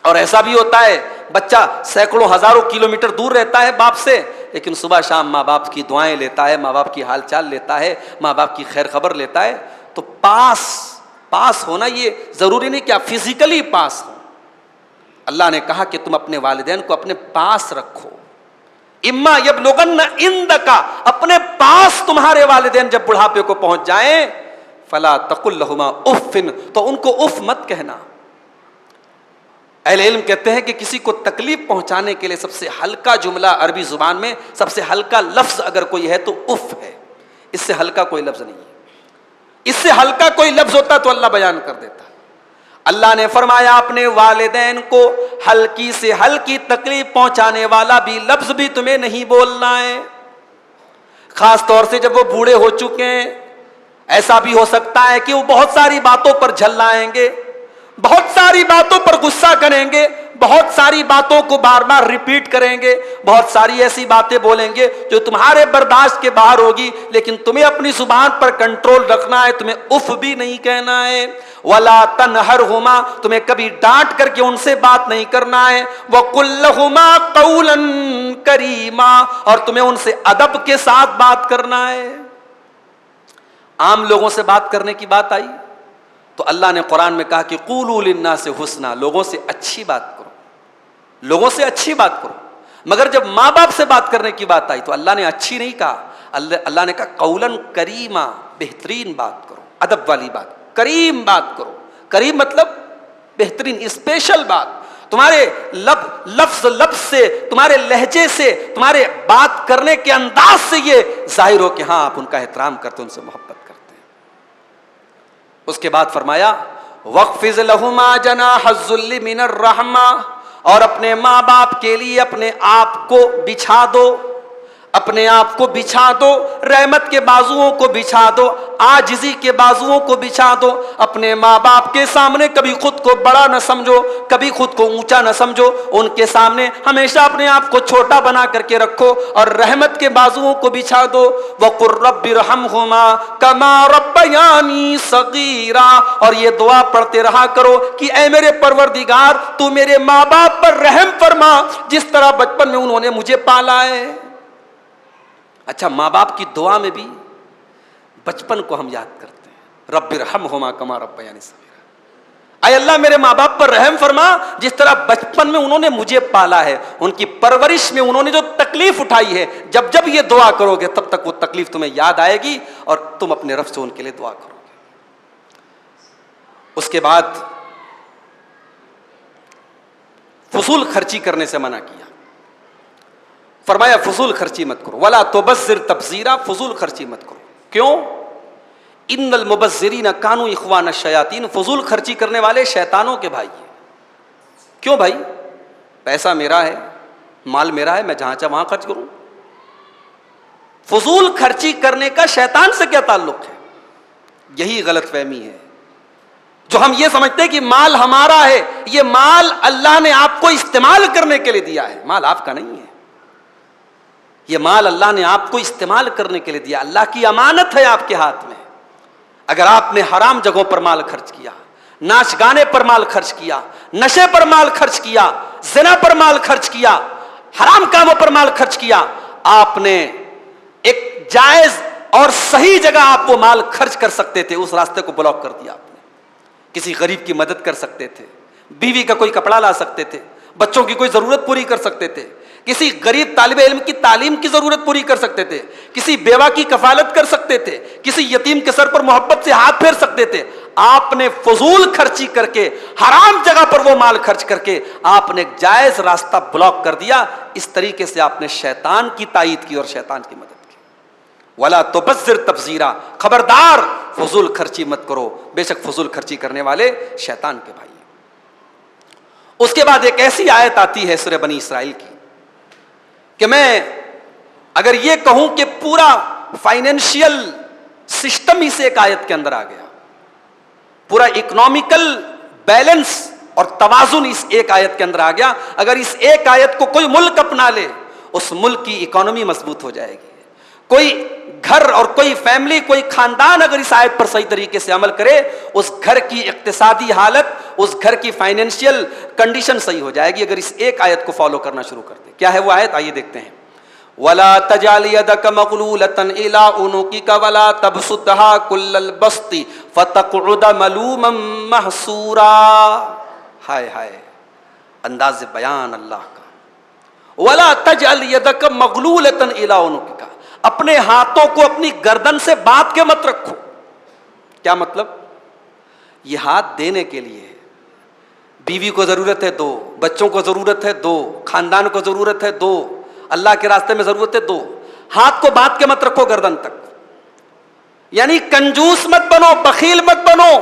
اور ایسا بھی ہوتا ہے بچہ سینکڑوں ہزاروں کلومیٹر دور رہتا ہے باپ سے، لیکن صبح شام ماں باپ کی دعائیں لیتا ہے، ماں باپ کی حال چال لیتا ہے، ماں باپ کی خیر خبر لیتا ہے. تو پاس ہونا یہ ضروری نہیں کہ آپ فزیکلی پاس ہو. اللہ نے کہا کہ تم اپنے والدین کو اپنے پاس رکھو. اما یبلغن عندک، اپنے پاس تمہارے والدین جب بڑھاپے کو پہنچ جائیں، فلا تقل لہما اف، تو ان کو اف مت کہنا. اہل علم کہتے ہیں کہ کسی کو تکلیف پہنچانے کے لیے سب سے ہلکا جملہ عربی زبان میں، سب سے ہلکا لفظ اگر کوئی ہے تو اف ہے. اس سے ہلکا کوئی لفظ نہیں ہے. اس سے ہلکا کوئی لفظ ہوتا تو اللہ بیان کر دیتا. اللہ نے فرمایا اپنے والدین کو ہلکی سے ہلکی تکلیف پہنچانے والا بھی لفظ بھی تمہیں نہیں بولنا ہے. خاص طور سے جب وہ بوڑھے ہو چکے ہیں. ایسا بھی ہو سکتا ہے کہ وہ بہت ساری باتوں پر جھلائیں گے، بہت ساری باتوں پر غصہ کریں گے، بہت ساری باتوں کو بار بار ریپیٹ کریں گے، بہت ساری ایسی باتیں بولیں گے جو تمہارے برداشت کے باہر ہوگی، لیکن تمہیں اپنی زبان پر کنٹرول رکھنا ہے. تمہیں اف بھی نہیں کہنا ہے. وَلَا تَنْهَرْهُمَا، تمہیں کبھی ڈانٹ کر کے ان سے بات نہیں کرنا ہے. وَقُلْ لَهُمَا قَوْلًا كَرِيمًا، اور تمہیں ان سے ادب کے ساتھ بات کرنا ہے. عام لوگوں سے بات کرنے کی بات آئی تو اللہ نے قرآن میں کہا کہ قولوا للناس حسنا، لوگوں سے اچھی بات کرو، لوگوں سے اچھی بات کرو. مگر جب ماں باپ سے بات کرنے کی بات آئی تو اللہ نے اچھی نہیں کہا، اللہ نے کہا قولاً کریما، بہترین بات کرو، ادب والی بات، کریم بات کرو. کریم مطلب بہترین، اسپیشل بات. تمہارے لفظ سے، تمہارے لہجے سے، تمہارے بات کرنے کے انداز سے یہ ظاہر ہو کہ ہاں آپ ان کا احترام کرتے، ان سے محبت کرتے. اس کے بعد فرمایا وَاخْفِضْ لَهُمَا جَنَاحَ الذُّلِّ مِنَ الرَّحْمَةِ، اور اپنے ماں باپ کے لیے اپنے آپ کو بچھا دو، اپنے آپ کو بچھا دو، رحمت کے بازوؤں کو بچھا دو، عاجزی کے بازوؤں کو بچھا دو. اپنے ماں باپ کے سامنے کبھی خود کو بڑا نہ سمجھو، کبھی خود کو اونچا نہ سمجھو. ان کے سامنے ہمیشہ اپنے آپ کو چھوٹا بنا کر کے رکھو اور رحمت کے بازوؤں کو بچھا دو. وَقُلْ رَبِّ ارْحَمْهُمَا كَمَا رَبَّيَانِي صَغِيرًا، اور یہ دعا پڑھتے رہا کرو کہ اے میرے پروردگار تو میرے ماں باپ پر رحم فرما جس طرح بچپن میں انہوں نے مجھے پالا ہے. اچھا، ماں باپ کی دعا میں بھی بچپن کو ہم یاد کرتے ہیں. رب ارحمہما کما ربیانی صغیرا، اے اللہ میرے ماں باپ پر رحم فرما جس طرح بچپن میں انہوں نے مجھے پالا ہے. ان کی پرورش میں انہوں نے جو تکلیف اٹھائی ہے، جب جب یہ دعا کرو گے تب تک وہ تکلیف تمہیں یاد آئے گی اور تم اپنے رب سے ان کے لیے دعا کرو گے. اس کے بعد فضول خرچی کرنے سے منع کیا. فرمایا فضول خرچی مت کرو. ولا تبذر تبذیرا، فضول خرچی مت کرو. کیوں؟ ان المبذرین کانوا اخوان الشیاطین، فضول خرچی کرنے والے شیطانوں کے بھائی ہیں. کیوں بھائی؟ پیسہ میرا ہے، مال میرا ہے، میں جہاں چاہے وہاں خرچ کروں۔ فضول خرچی کرنے کا شیطان سے کیا تعلق ہے؟ یہی غلط فہمی ہے، جو ہم یہ سمجھتے ہیں کہ مال ہمارا ہے۔ یہ مال اللہ نے آپ کو استعمال کرنے کے لیے دیا ہے، مال آپ کا نہیں ہے۔ یہ مال اللہ نے آپ کو استعمال کرنے کے لیے دیا، اللہ کی امانت ہے آپ کے ہاتھ میں۔ اگر آپ نے حرام جگہوں پر مال خرچ کیا، ناچ گانے پر مال خرچ کیا، نشے پر مال خرچ کیا، زنا پر مال خرچ کیا، حرام کاموں پر مال خرچ کیا، آپ نے ایک جائز اور صحیح جگہ آپ وہ مال خرچ کر سکتے تھے، اس راستے کو بلاک کر دیا آپ نے۔ کسی غریب کی مدد کر سکتے تھے، بیوی کا کوئی کپڑا لا سکتے تھے، بچوں کی کوئی ضرورت پوری کر سکتے تھے، کسی غریب طالب علم کی تعلیم کی ضرورت پوری کر سکتے تھے، کسی بیوہ کی کفالت کر سکتے تھے، کسی یتیم کے سر پر محبت سے ہاتھ پھیر سکتے تھے۔ آپ نے فضول خرچی کر کے، حرام جگہ پر وہ مال خرچ کر کے آپ نے ایک جائز راستہ بلاک کر دیا۔ اس طریقے سے آپ نے شیطان کی تائید کی اور شیطان کی مدد کی۔ وَلَا تُبَذِّرْ تَبْذِيرًا، خبردار فضول خرچی مت کرو، بے شک فضول خرچی کرنے والے شیطان کے بھائی ہیں۔ اس کے بعد ایک ایسی آیت آتی ہے سورہ بنی اسرائیل کی کہ میں اگر یہ کہوں کہ پورا فائنینشیل سسٹم ہی سے ایک آیت کے اندر آ گیا، پورا اکنامیکل بیلنس اور توازن اس ایک آیت کے اندر آ گیا۔ اگر اس ایک آیت کو کوئی ملک اپنا لے، اس ملک کی اکانومی مضبوط ہو جائے گی۔ کوئی گھر اور کوئی فیملی، کوئی خاندان اگر اس آیت پر صحیح طریقے سے عمل کرے، اس گھر کی اقتصادی حالت، اس گھر کی فائنینشیل کنڈیشن صحیح ہو جائے گی اگر اس ایک آیت کو فالو کرنا شروع کر دے۔ کیا ہے وہ آیت؟ آئیے دیکھتے ہیں۔ وَلَا تَجْعَلْ يَدَكَ مَغْلُولَةً إِلَىٰ عُنُقِكَ وَلَا تَبْسُطْهَا كُلَّ الْبَسْطِ فَتَقْعُدَ مَلُومًا مَحْسُورًا۔ ہائے ہائے، انداز بیان اللہ کا۔ وَلَا تَجْعَلْ يَدَكَ مَغْلُولَةً إِلَىٰ عُنُقِكَ، اپنے ہاتھوں کو اپنی گردن سے باندھ کے مت رکھو۔ کیا مطلب؟ یہ ہاتھ دینے کے لیے ہے، بیوی کو ضرورت ہے دو، بچوں کو ضرورت ہے دو، خاندان کو ضرورت ہے دو، اللہ کے راستے میں ضرورت ہے دو۔ ہاتھ کو باندھ کے مت رکھو گردن تک، یعنی کنجوس مت بنو، بخیل مت بنو۔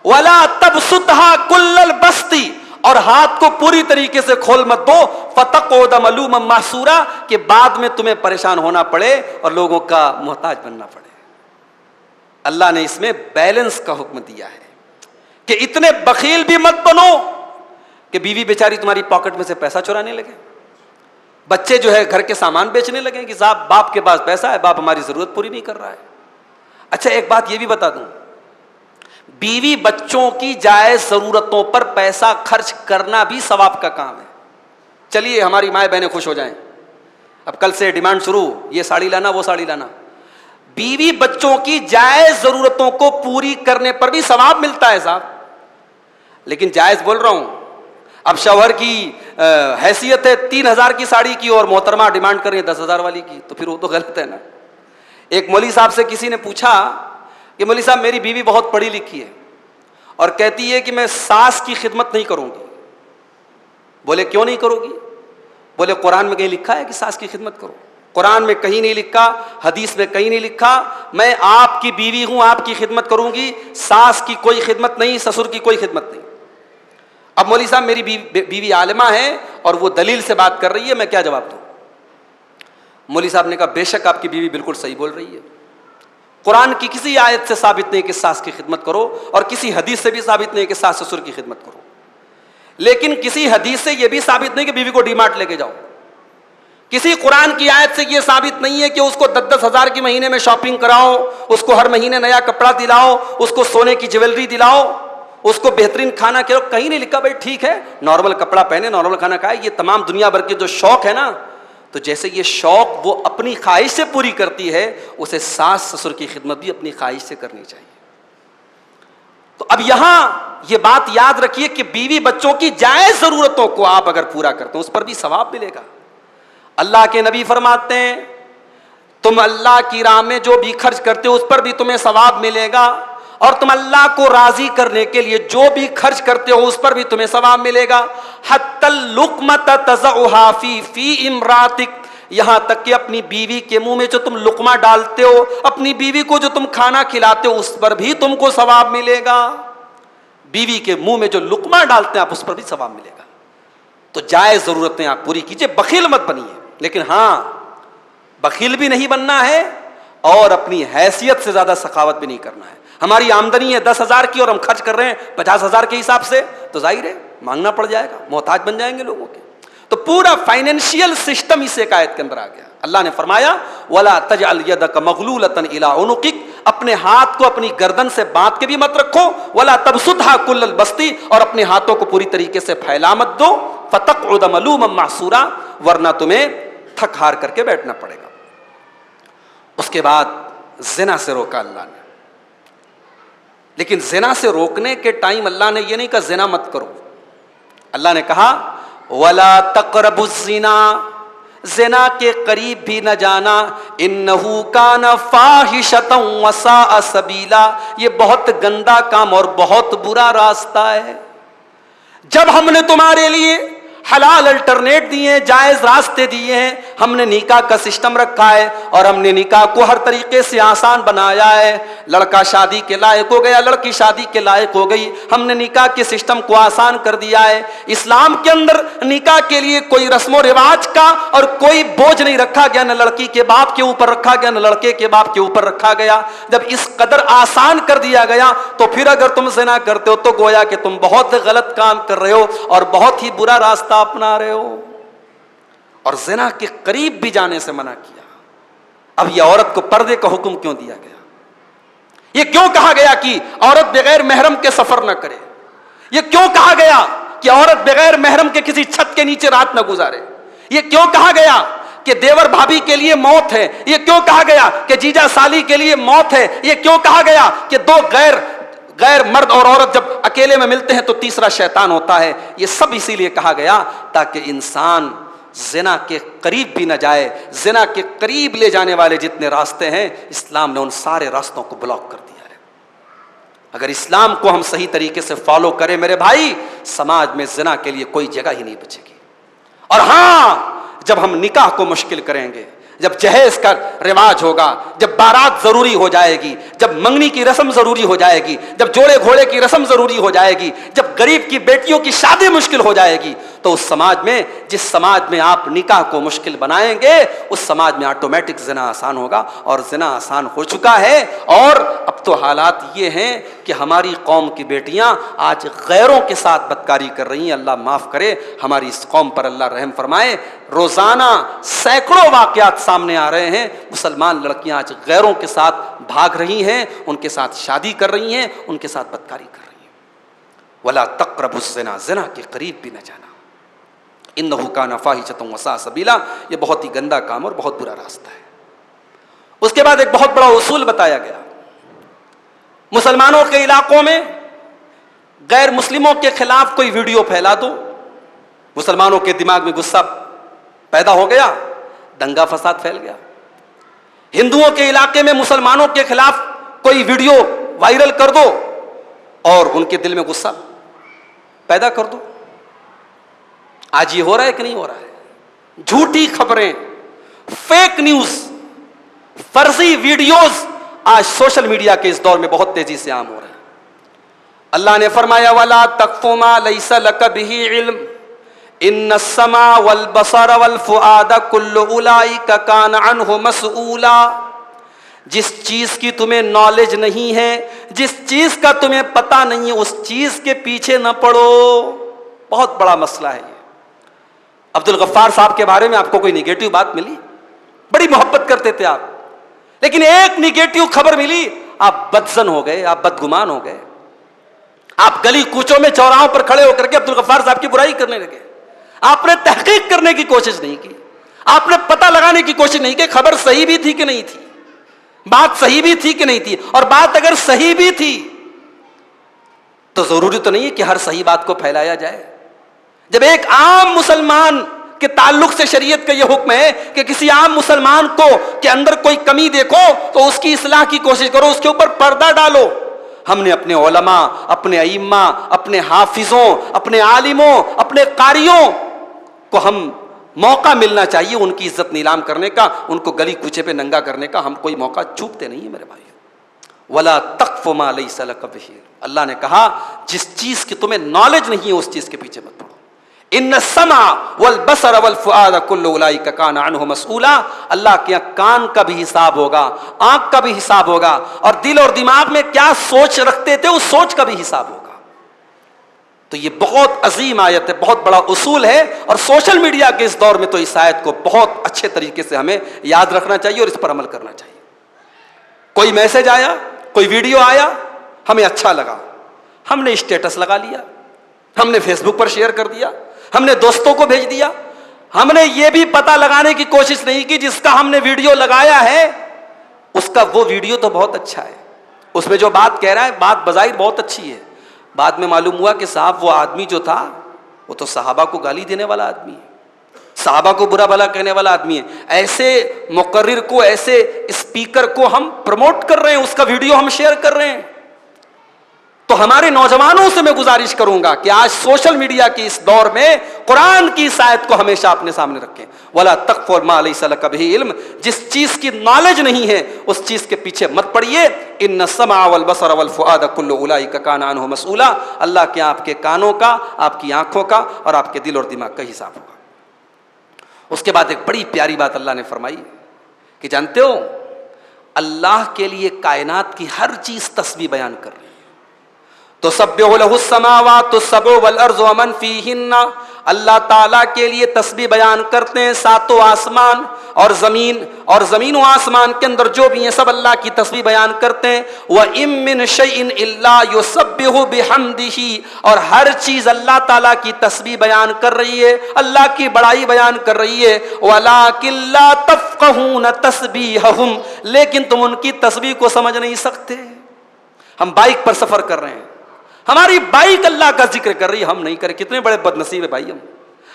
وَلَا تَبْسُطْهَا كُلَّ الْبَسْطِ، اور ہاتھ کو پوری طریقے سے کھول مت دو۔ فَتَقْعُدَ مَلُومًا مَحْسُورًا، کہ بعد میں تمہیں پریشان ہونا پڑے اور لوگوں کا محتاج بننا پڑے۔ اللہ نے اس میں بیلنس کا حکم دیا ہے کہ اتنے بخیل بھی مت بنو کہ بیوی بیچاری تمہاری پاکٹ میں سے پیسہ چرانے لگے، بچے جو ہے گھر کے سامان بیچنے لگے کہ صاحب باپ کے پاس پیسہ ہے، باپ ہماری ضرورت پوری نہیں کر رہا ہے۔ اچھا ایک بات یہ بھی بتا دوں، بیوی بچوں کی جائز ضرورتوں پر پیسہ خرچ کرنا بھی ثواب کا کام ہے۔ چلیے ہماری مائیں بہنیں خوش ہو جائیں، اب کل سے ڈیمانڈ شروع، یہ ساڑی لانا وہ ساڑی لانا۔ بیوی بچوں کی جائز ضرورتوں کو پوری کرنے پر بھی ثواب ملتا ہے صاحب، لیکن جائز بول رہا ہوں۔ اب شوہر کی حیثیت ہے 3000 کی ساڑی کی اور محترمہ ڈیمانڈ کر رہی ہے 10,000 والی کی، تو پھر وہ تو غلط ہے نا۔ ایک مولوی صاحب سے کسی نے پوچھا کہ مولوی صاحب میری بیوی بہت پڑھی لکھی ہے اور کہتی ہے کہ میں ساس کی خدمت نہیں کروں گی۔ بولے کیوں نہیں کرو گی؟ بولے قرآن میں کہیں لکھا ہے کہ ساس کی خدمت کرو؟ قرآن میں کہیں نہیں لکھا، حدیث میں کہیں نہیں لکھا۔ میں آپ کی بیوی ہوں، آپ کی خدمت کروں گی، ساس کی کوئی خدمت نہیں، سسر کی کوئی خدمت نہیں۔ اب مولوی صاحب میری بیوی عالمہ ہے اور وہ دلیل سے بات کر رہی ہے، میں کیا جواب دوں؟ مولوی صاحب نے کہا بے شک آپ کی بیوی بالکل صحیح بول رہی ہے، قرآن کی کسی آیت سے ثابت نہیں کہ ساس کی خدمت کرو، اور کسی حدیث سے بھی ثابت نہیں کہ ساس سسر کی خدمت کرو، لیکن کسی حدیث سے یہ بھی ثابت نہیں کہ بیوی کو ڈی مارٹ لے کے جاؤ، کسی قرآن کی آیت سے یہ ثابت نہیں ہے کہ اس کو 10-10 ہزار کی مہینے میں شاپنگ کراؤ، اس کو ہر مہینے نیا کپڑا دلاؤ، اس کو سونے کی جیولری دلاؤ، اس کو بہترین کھانا کھلاؤ۔ کہیں نہیں لکھا بھائی ٹھیک ہے نارمل کپڑا پہنے، نارمل کھانا کھائے۔ یہ تمام دنیا بھر کے جو شوق ہے نا، تو جیسے یہ شوق وہ اپنی خواہش سے پوری کرتی ہے، اسے ساس سسر کی خدمت بھی اپنی خواہش سے کرنی چاہیے۔ تو اب یہاں یہ بات یاد رکھیے کہ بیوی بچوں کی جائز ضرورتوں کو آپ اگر پورا کرتے ہیں اس پر بھی ثواب ملے گا۔ اللہ کے نبی فرماتے ہیں تم اللہ کی راہ میں جو بھی خرچ کرتے ہو اس پر بھی تمہیں ثواب ملے گا، اور تم اللہ کو راضی کرنے کے لیے جو بھی خرچ کرتے ہو اس پر بھی تمہیں ثواب ملے گا۔ حتی اللقمۃ تضعها فی امراتک، یہاں تک کہ اپنی بیوی کے منہ میں جو تم لقمہ ڈالتے ہو، اپنی بیوی کو جو تم کھانا کھلاتے ہو اس پر بھی تم کو ثواب ملے گا۔ بیوی کے منہ میں جو لقمہ ڈالتے ہیں آپ اس پر بھی ثواب ملے گا۔ تو جائز ضرورتیں آپ پوری کیجئے، بخیل مت بنیے، لیکن ہاں بخیل بھی نہیں بننا ہے اور اپنی حیثیت سے زیادہ سخاوت بھی نہیں کرنا ہے۔ ہماری آمدنی ہے 10,000 کی اور ہم خرچ کر رہے ہیں 50,000 کے حساب سے، تو ظاہر ہے مانگنا پڑ جائے گا، محتاج بن جائیں گے لوگوں کے۔ تو پورا فائنینشیل سسٹم اس ایک آیت کے اندر آ گیا۔ اللہ نے فرمایا وَلَا تَجْعَلْ يَدَكَ مَغْلُولَةً إِلَىٰ عُنُقِكَ، اپنے ہاتھ کو اپنی گردن سے باندھ کے بھی مت رکھو، وَلَا تَبْسُطْهَا كُلَّ الْبَسْطِ، اور اپنے ہاتھوں کو پوری طریقے سے پھیلا مت دو، فَتَقْعُدَ مَلُومًا مَحْسُورًا، ورنہ تمہیں تھک ہار کر کے بیٹھنا پڑے گا۔ اس کے بعد زنا سے روکا اللہ نے، لیکن زنا سے روکنے کے ٹائم اللہ نے یہ نہیں کہا زنا مت کرو، اللہ نے کہا وَلَا تَقْرَبُوا الزِّنَا، زنا کے قریب بھی نہ جانا، إِنَّهُ كَانَ فَاحِشَةً وَسَاءَ سَبِيلًا، یہ بہت گندا کام اور بہت برا راستہ ہے۔ جب ہم نے تمہارے لیے حلال الٹرنیٹ دیے ہیں، جائز راستے دیے ہیں، ہم نے نکاح کا سسٹم رکھا ہے اور ہم نے نکاح کو ہر طریقے سے آسان بنایا ہے، لڑکا شادی کے لائق ہو گیا، لڑکی شادی کے لائق ہو گئی، ہم نے نکاح کے سسٹم کو آسان کر دیا ہے۔ اسلام کے اندر نکاح کے لیے کوئی رسم و رواج کا اور کوئی بوجھ نہیں رکھا گیا، نہ لڑکی کے باپ کے اوپر رکھا گیا نہ لڑکے کے باپ کے اوپر رکھا گیا۔ جب اس قدر آسان کر دیا گیا تو پھر اگر تم زنا کرتے ہو تو گویا کہ تم بہت غلط کام کر رہے ہو اور بہت ہی برا راستہ اپنا رہے ہو، اور زنا کے قریب بھی جانے سے منع کیا۔ اب یہ عورت کو پردے کا حکم کیوں دیا گیا؟ یہ کیوں کہا گیا کہ عورت بغیر محرم کے سفر نہ کرے؟ یہ کیوں کہا گیا کہ عورت بغیر محرم کے کسی چھت کے نیچے رات نہ گزارے؟ یہ کیوں کہا گیا کہ دیور بھابھی کے لیے موت ہے؟ یہ کیوں کہا گیا کہ جیجا سالی کے لیے موت ہے؟ یہ کیوں کہا گیا کہ دو غیر مرد اور عورت جب اکیلے میں ملتے ہیں تو تیسرا شیطان ہوتا ہے؟ یہ سب اسی لیے کہا گیا تاکہ انسان زنا کے قریب بھی نہ جائے۔ زنا کے قریب لے جانے والے جتنے راستے ہیں اسلام نے ان سارے راستوں کو بلاک کر دیا ہے۔ اگر اسلام کو ہم صحیح طریقے سے فالو کریں میرے بھائی، سماج میں زنا کے لیے کوئی جگہ ہی نہیں بچے گی۔ اور ہاں جب ہم نکاح کو مشکل کریں گے، جب جہیز کا رواج ہوگا، جب بارات ضروری ہو جائے گی، جب منگنی کی رسم ضروری ہو جائے گی، جب جوڑے گھوڑے کی رسم ضروری ہو جائے گی، جب غریب کی بیٹیوں کی شادی مشکل ہو جائے گی، تو اس سماج میں، جس سماج میں آپ نکاح کو مشکل بنائیں گے، اس سماج میں آٹومیٹک زنا آسان ہوگا، اور زنا آسان ہو چکا ہے۔ اور اب تو حالات یہ ہیں کہ ہماری قوم کی بیٹیاں آج غیروں کے ساتھ بدکاری کر رہی ہیں۔ اللہ معاف کرے، ہماری اس قوم پر اللہ رحم فرمائے۔ روزانہ سینکڑوں واقعات سامنے آ رہے ہیں، مسلمان لڑکیاں آج غیروں کے ساتھ بھاگ رہی ہیں، ان کے ساتھ شادی کر رہی ہیں، ان کے ساتھ بدکاری کر رہی ہیں۔ وَلَا تَقْرَبُوا الزِّنَا، زنا کے قریب بھی نہ جانا، إِنَّهُ كَانَ فَاحِشَةً وَسَاءَ سَبِيلًا، یہ بہت ہی گندا کام اور بہت برا راستہ ہے۔ اس کے بعد ایک بہت بڑا اصول بتایا گیا، مسلمانوں کے علاقوں میں غیر مسلموں کے خلاف کوئی ویڈیو پھیلا دو، مسلمانوں کے دماغ میں غصہ پیدا ہو گیا، دنگا فساد پھیل گیا۔ ہندوؤں کے علاقے میں مسلمانوں کے خلاف کوئی ویڈیو وائرل کر دو اور ان کے دل میں غصہ پیدا کر دو۔ آج یہ ہو رہا ہے کہ نہیں ہو رہا ہے؟ جھوٹی خبریں، فیک نیوز، فرضی ویڈیوز آج سوشل میڈیا کے اس دور میں بہت تیزی سے عام ہو رہے ہیں۔ اللہ نے فرمایا وَلَا تَقْفُ مَا لَيْسَ لَكَ بِهِ عِلْمٌ إِنَّ السَّمْعَ وَالْبَصَرَ وَالْفُؤَادَ كُلُّ أُولَٰئِكَ كَانَ عَنْهُ مَسْئُولًا، جس چیز کی تمہیں نالج نہیں ہے، جس چیز کا تمہیں پتہ نہیں ہے، اس چیز کے پیچھے نہ پڑو۔ بہت بڑا مسئلہ ہے یہ۔ عبد الغفار صاحب کے بارے میں آپ کو کوئی نگیٹو بات ملی؟ بڑی محبت کرتے تھے آپ، لیکن ایک نگیٹو خبر ملی، آپ بدظن ہو گئے، آپ بدگمان ہو گئے، آپ گلی کوچوں میں چوراہوں پر کھڑے ہو کر کے عبد الغفار صاحب کی برائی کرنے لگے۔ آپ نے تحقیق کرنے کی کوشش نہیں کی، آپ نے پتہ لگانے کی کوشش نہیں کی خبر صحیح بھی تھی کہ نہیں تھی، بات صحیح بھی تھی کہ نہیں تھی، اور بات اگر صحیح بھی تھی تو ضروری تو نہیں ہے کہ ہر صحیح بات کو پھیلایا جائے۔ جب ایک عام مسلمان کے تعلق سے شریعت کا یہ حکم ہے کہ کسی عام مسلمان کو کے اندر کوئی کمی دیکھو تو اس کی اصلاح کی کوشش کرو، اس کے اوپر پردہ ڈالو۔ ہم نے اپنے علماء، اپنے ائمہ، اپنے حافظوں، اپنے عالموں، اپنے قاریوں کو ہم موقع ملنا چاہیے ان کی عزت نیلام کرنے کا، ان کو گلی کوچے پہ ننگا کرنے کا ہم کوئی موقع چوکتے نہیں ہیں میرے بھائی۔ وَلَا تَقْفُ مَا لَيْسَ لَكَ بِهِ، اللہ نے کہا جس چیز کی تمہیں نالج نہیں ہے اس چیز کے پیچھے مت پڑو۔ ان السمع والبصر والفؤاد کل اولئک کان عنہ مسئولا. اللہ کے کان کا بھی حساب ہوگا, آنکھ کا بھی حساب ہوگا, اور دل اور دماغ میں کیا سوچ رکھتے تھے اس سوچ کا بھی حساب ہوگا. تو یہ بہت عظیم آیت ہے, بہت بڑا اصول ہے, اور سوشل میڈیا کے اس دور میں تو اس آیت کو بہت اچھے طریقے سے ہمیں یاد رکھنا چاہیے اور اس پر عمل کرنا چاہیے. کوئی میسج آیا, کوئی ویڈیو آیا, ہمیں اچھا لگا, ہم نے اسٹیٹس لگا لیا, ہم نے فیس بک پر شیئر کر دیا, ہم نے دوستوں کو بھیج دیا. ہم نے یہ بھی پتہ لگانے کی کوشش نہیں کی جس کا ہم نے ویڈیو لگایا ہے اس کا وہ ویڈیو تو بہت اچھا ہے, اس میں جو بات کہہ رہا ہے بات بظاہر بہت اچھی ہے. بعد میں معلوم ہوا کہ صاحب وہ آدمی جو تھا وہ تو صحابہ کو گالی دینے والا آدمی ہے, صحابہ کو برا بھلا کہنے والا آدمی ہے. ایسے مقرر کو, ایسے اسپیکر کو ہم پروموٹ کر رہے ہیں, اس کا ویڈیو ہم شیئر کر رہے ہیں. تو ہمارے نوجوانوں سے میں گزارش کروں گا کہ آج سوشل میڈیا کی اس دور میں قرآن کی اس آیت کو ہمیشہ اپنے سامنے رکھیں. وَلَا تَقْفُ مَا لَيْسَ لَكَ بِهِ عِلْمٌ, جس چیز کی نالج نہیں ہے اس چیز کے پیچھے مت پڑیے. ان السمع والبصر والفؤاد کل اولئک کان عنہ مسئولا. اللہ کے آپ کے کانوں کا, آپ کی آنکھوں کا اور آپ کے دل اور دماغ کا حساب ہوگا. اس کے بعد ایک بڑی پیاری بات اللہ نے فرمائی کہ جانتے ہو اللہ کے لیے کائنات کی ہر چیز تسبیح بیان کر رہی ہے. تسبح له السماوات السبع والارض ومن فیہن, اللہ تعالیٰ کے لیے تسبیح بیان کرتے ہیں ساتوں آسمان اور زمین, اور زمین و آسمان کے اندر جو بھی ہیں سب اللہ کی تسبیح بیان کرتے ہیں. وَإِن مِّن شَيْءٍ إِلَّا يُسَبِّحُ بِحَمْدِهِ, اور ہر چیز اللہ تعالیٰ کی تسبیح بیان کر رہی ہے, اللہ کی بڑائی بیان کر رہی ہے. وَلَٰكِن لَّا تَفْقَهُونَ تَسْبِيحَهُمْ, لیکن تم ان کی تسبیح کو سمجھ نہیں سکتے. ہم بائک پر سفر کر رہے ہیں, ہماری بائک اللہ کا ذکر کر رہی ہے, ہم نہیں کریں. کتنے بڑے بد نصیب ہے بھائی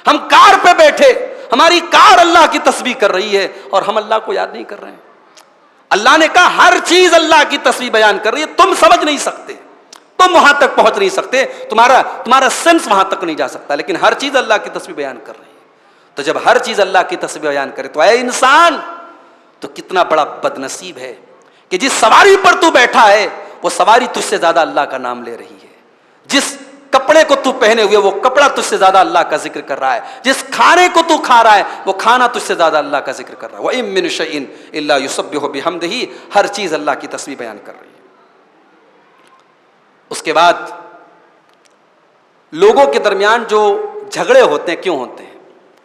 ہم کار پہ بیٹھے, ہماری کار اللہ کی تسبیح کر رہی ہے اور ہم اللہ کو یاد نہیں کر رہے ہیں. اللہ نے کہا ہر چیز اللہ کی تسبیح بیان کر رہی ہے, تم سمجھ نہیں سکتے, تم وہاں تک پہنچ نہیں سکتے, تمہارا سینس وہاں تک نہیں جا سکتا, لیکن ہر چیز اللہ کی تسبیح بیان کر رہی ہے. تو جب ہر چیز اللہ کی تسبیح بیان کرے تو اے انسان, تو کتنا بڑا بد نصیب ہے کہ جس سواری پر تو بیٹھا ہے وہ سواری تجھ سے زیادہ اللہ کا نام لے رہی ہے, جس کپڑے کو تو پہنے ہوئے وہ کپڑا تجھ سے زیادہ اللہ کا ذکر کر رہا ہے, جس کھانے کو تو کھا رہا ہے وہ کھانا تجھ سے زیادہ اللہ کا ذکر کر رہا ہے. وَإِن مِّن شَيْءٍ إِلَّا يُسَبِّحُ بِحَمْدِهِ, ہر چیز اللہ کی تسبیح بیان کر رہی ہے. اس کے بعد لوگوں کے درمیان جو جھگڑے ہوتے ہیں کیوں ہوتے ہیں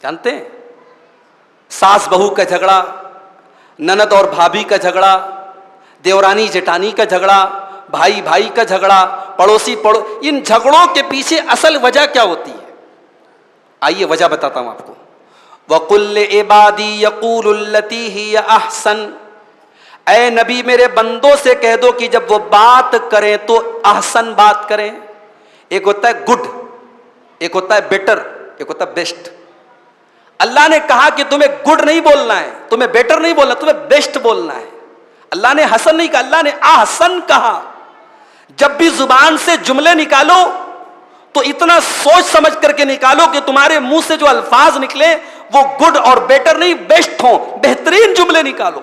جانتے ہیں؟ ساس بہو کا جھگڑا, نند اور بھابھی کا جھگڑا, دیورانی جٹانی کا جھگڑا, بھائی بھائی کا جھگڑا, پڑوسی ان جھگڑوں کے پیچھے اصل وجہ کیا ہوتی ہے؟ آئیے وجہ بتاتا ہوں آپ کو. وَقُلْ لِعِبَادِي يَقُولُ الَّتِي هِيَ أَحْسَنُ, اے نبی میرے بندوں سے کہہ دو کہ جب وہ بات کریں تو احسن بات کریں. ایک ہوتا ہے گڈ, ایک ہوتا ہے بیٹر, ایک ہوتا ہے بیسٹ. اللہ نے کہا کہ تمہیں گڈ نہیں بولنا ہے, تمہیں بیٹر نہیں بولنا, تمہیں بیسٹ بولنا ہے. اللہ نے حسن نہیں کہا, اللہ نے احسن کہا. جب بھی زبان سے جملے نکالو تو اتنا سوچ سمجھ کر کے نکالو کہ تمہارے منہ سے جو الفاظ نکلے وہ گڈ اور بیٹر نہیں بیسٹ ہوں, بہترین جملے نکالو.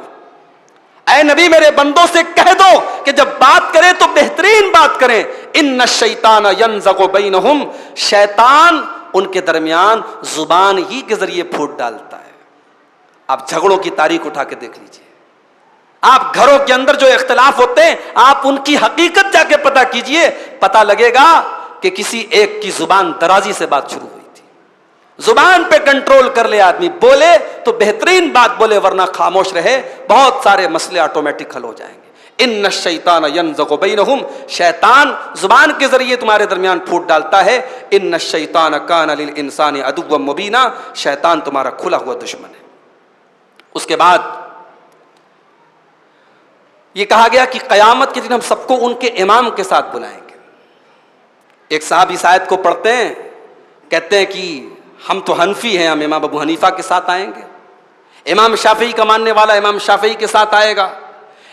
اے نبی میرے بندوں سے کہہ دو کہ جب بات کریں تو بہترین بات کریں. ان الشیطان ینزغ بینہم, شیطان ان کے درمیان زبان ہی کے ذریعے پھوٹ ڈالتا ہے. آپ جھگڑوں کی تاریخ اٹھا کے دیکھ لیجئے, آپ گھروں کے اندر جو اختلاف ہوتے ہیں آپ ان کی حقیقت جا کے پتہ کیجئے, پتہ لگے گا کہ کسی ایک کی زبان درازی سے بات شروع ہوئی تھی. زبان پہ کنٹرول کر لے آدمی, بولے تو بہترین بات بولے ورنہ خاموش رہے, بہت سارے مسئلے آٹومیٹک حل ہو جائیں گے. ان الشیطان ینزغ بینہم, شیطان زبان کے ذریعے تمہارے درمیان پھوٹ ڈالتا ہے. ان الشیطان کان للانسان عدوا مبینا, شیطان تمہارا کھلا ہوا دشمن ہے. اس کے بعد یہ کہا گیا کہ قیامت کے دن ہم سب کو ان کے امام کے ساتھ بلائیں گے. ایک صاحب اس آیت کو پڑھتے ہیں, کہتے ہیں کہ ہم تو حنفی ہیں, ہم امام ابو حنیفہ کے ساتھ آئیں گے. امام شافعی کا ماننے والا امام شافعی کے ساتھ آئے گا.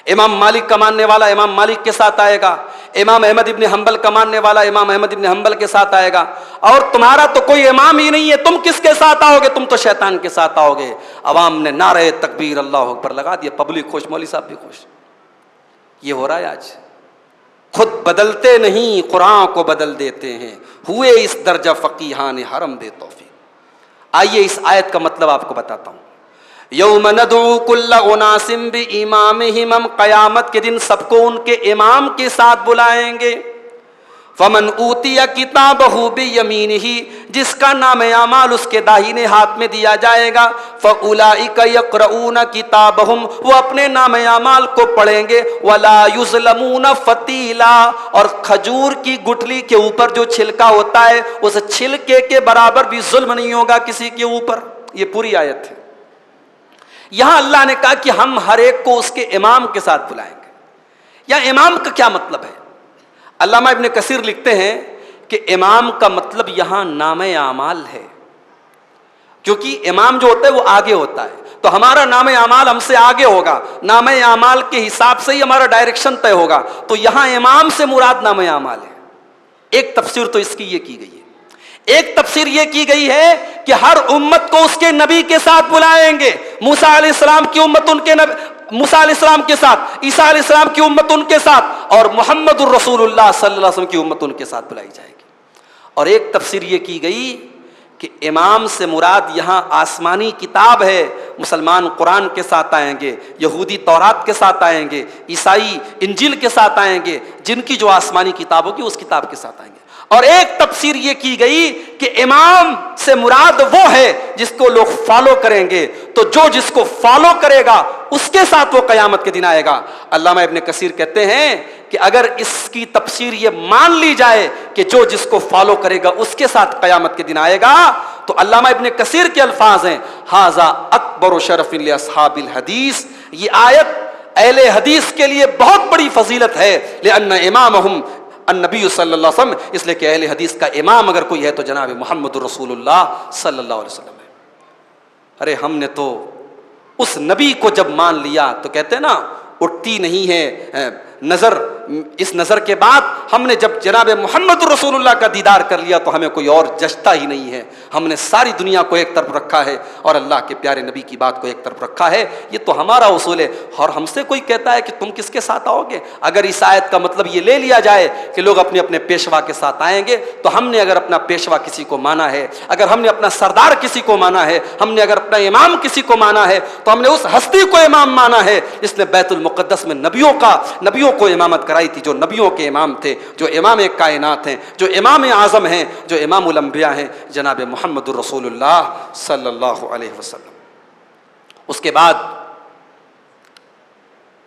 امام مالک کا ماننے والا امام مالک کے ساتھ آئے گا. امام احمد ابن حنبل کا ماننے والا امام احمد ابن حنبل کے ساتھ آئے گا. اور تمہارا تو کوئی امام ہی نہیں ہے, تم کس کے ساتھ آؤ گے؟ تم تو شیطان کے ساتھ آؤ گے. عوام نے نعرہ تکبیر اللہ اکبر لگا دیا, پبلک خوش, مولوی صاحب بھی خوش. یہ ہو رہا ہے آج. خود بدلتے نہیں قرآن کو بدل دیتے ہیں, ہوئے اس درجہ فقیہان حرم دے توفیق. آئیے اس آیت کا مطلب آپ کو بتاتا ہوں. یوم ندعو کل اناس بامامہم، ہم قیامت کے دن سب کو ان کے امام کے ساتھ بلائیں گے. فمن اوتی کتابہ بیمینہ، جس کا نام اعمال اس کے داہنے ہاتھ میں دیا جائے گا. فاولئک یقرؤون کتابہم، وہ اپنے نام اعمال کو پڑھیں گے. ولا یظلمون فتیلا، اور کھجور کی گٹھلی کے اوپر جو چھلکا ہوتا ہے اس چھلکے کے برابر بھی ظلم نہیں ہوگا کسی کے اوپر. یہ پوری آیت ہے. یہاں اللہ نے کہا کہ ہم ہر ایک کو اس کے امام کے ساتھ بلائیں گے. یا امام کا کیا مطلب ہے؟ علامہ ابن کثیر لکھتے ہیں کہ امام کا مطلب یہاں نام اعمال ہے، کیونکہ امام جو ہوتا ہے وہ آگے ہوتا ہے، تو ہمارا نام اعمال ہم سے آگے ہوگا، نام اعمال کے حساب سے ہی ہمارا ڈائریکشن طے ہوگا. تو یہاں امام سے مراد نام اعمال ہے. ایک تفسیر تو اس کی یہ کی گئی ہے. ایک تفسیر یہ کی گئی ہے کہ ہر امت کو اس کے نبی کے ساتھ بلائیں گے. موسیٰ علیہ السلام کی امت ان کے موسیٰ علیہ السلام کے ساتھ، عیسیٰ علیہ السلام کی امت ان کے ساتھ، اور محمد الرسول اللہ صلی اللہ علیہ وسلم کی امت ان کے ساتھ بلائی جائے گی. اور ایک تفسیر یہ کی گئی کہ امام سے مراد یہاں آسمانی کتاب ہے. مسلمان قرآن کے ساتھ آئیں گے، یہودی تورات کے ساتھ آئیں گے، عیسائی انجیل کے ساتھ آئیں گے، جن کی جو آسمانی کتاب ہوگی اس کتاب کے ساتھ آئیں گے. اور ایک تفسیر یہ کی گئی کہ امام سے مراد وہ ہے جس کو لوگ فالو کریں گے. تو جو جس کو فالو کرے گا اس کے ساتھ وہ قیامت کے دن آئے گا. علامہ ابن کثیر کہتے ہیں کہ اگر اس کی تفسیر یہ مان لی جائے کہ جو جس کو فالو کرے گا اس کے ساتھ قیامت کے دن آئے گا، تو علامہ ابن کثیر کے الفاظ ہیں ھذا اکبر شرف لاصحاب الحدیث. یہ آیت اہل حدیث کے لیے بہت بڑی فضیلت ہے. لأن امامہم النبی صلی اللہ علیہ وسلم، اس لیے کہ اہل حدیث کا امام اگر کوئی ہے تو جناب محمد رسول اللہ صلی اللہ علیہ وسلم ہے. ارے ہم نے تو اس نبی کو جب مان لیا تو کہتے ہیں نا اٹھتی نہیں ہے نظر. اس نظر کے بعد ہم نے جب جناب محمد رسول اللہ کا دیدار کر لیا تو ہمیں کوئی اور جچتا ہی نہیں ہے. ہم نے ساری دنیا کو ایک طرف رکھا ہے اور اللہ کے پیارے نبی کی بات کو ایک طرف رکھا ہے. یہ تو ہمارا اصول ہے. اور ہم سے کوئی کہتا ہے کہ تم کس کے ساتھ آؤ گے؟ اگر اس آیت کا مطلب یہ لے لیا جائے کہ لوگ اپنے اپنے پیشوا کے ساتھ آئیں گے، تو ہم نے اگر اپنا پیشوا کسی کو مانا ہے، اگر ہم نے اپنا سردار کسی کو مانا ہے، ہم نے اگر اپنا امام کسی کو مانا ہے، تو ہم نے اس ہستی کو امام مانا ہے جس نے بیت المقدس میں نبیوں کو امامت کرائی تھی، جو نبیوں کے امام تھے، جو امام کائنات ہیں، جو امام اعظم ہیں، جو امام الانبیاء ہیں، جناب محمد الرسول اللہ صلی اللہ علیہ وسلم. اس کے بعد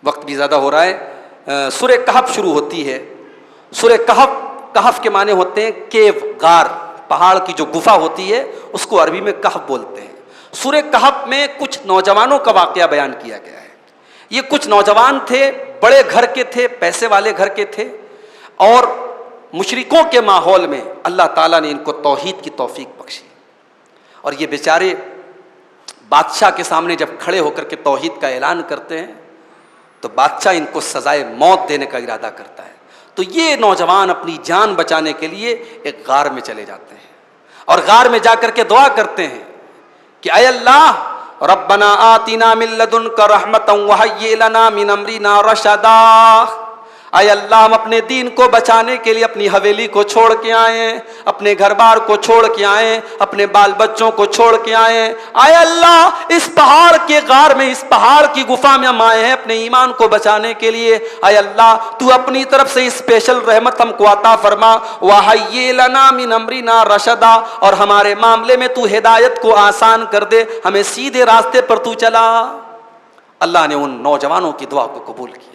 وقت بھی زیادہ ہو رہا ہے. سورہ کہف شروع ہوتی ہے. سورہ کہف کے معنی ہوتے ہیں کیو، غار، پہاڑ کی جو گفا ہوتی ہے اس کو عربی میں کہف بولتے ہیں. سورہ کہف میں کچھ نوجوانوں کا واقعہ بیان کیا گیا ہے. یہ کچھ نوجوان تھے، بڑے گھر کے تھے، پیسے والے گھر کے تھے، اور مشرکوں کے ماحول میں اللہ تعالیٰ نے ان کو توحید کی توفیق بخشی. اور یہ بیچارے بادشاہ کے سامنے جب کھڑے ہو کر کے توحید کا اعلان کرتے ہیں تو بادشاہ ان کو سزائے موت دینے کا ارادہ کرتا ہے. تو یہ نوجوان اپنی جان بچانے کے لیے ایک غار میں چلے جاتے ہیں اور غار میں جا کر کے دعا کرتے ہیں کہ اے اللہ ربنا آتنا من لدنک رحمتا وہیئ لنا من امرنا رشدا. اے اللہ ہم اپنے دین کو بچانے کے لیے اپنی حویلی کو چھوڑ کے آئے، اپنے گھر بار کو چھوڑ کے آئے، اپنے بال بچوں کو چھوڑ کے آئے. اے اللہ اس پہاڑ کے غار میں، اس پہاڑ کی گفا میں ہم آئے ہیں اپنے ایمان کو بچانے کے لیے. اے اللہ تو اپنی طرف سے اسپیشل رحمت ہم کو عطا فرما. وہیئ لنا من امرنا رشدا، اور ہمارے معاملے میں تو ہدایت کو آسان کر دے، ہمیں سیدھے راستے پر تو چلا. اللہ نے ان نوجوانوں کی دعا کو قبول کیا.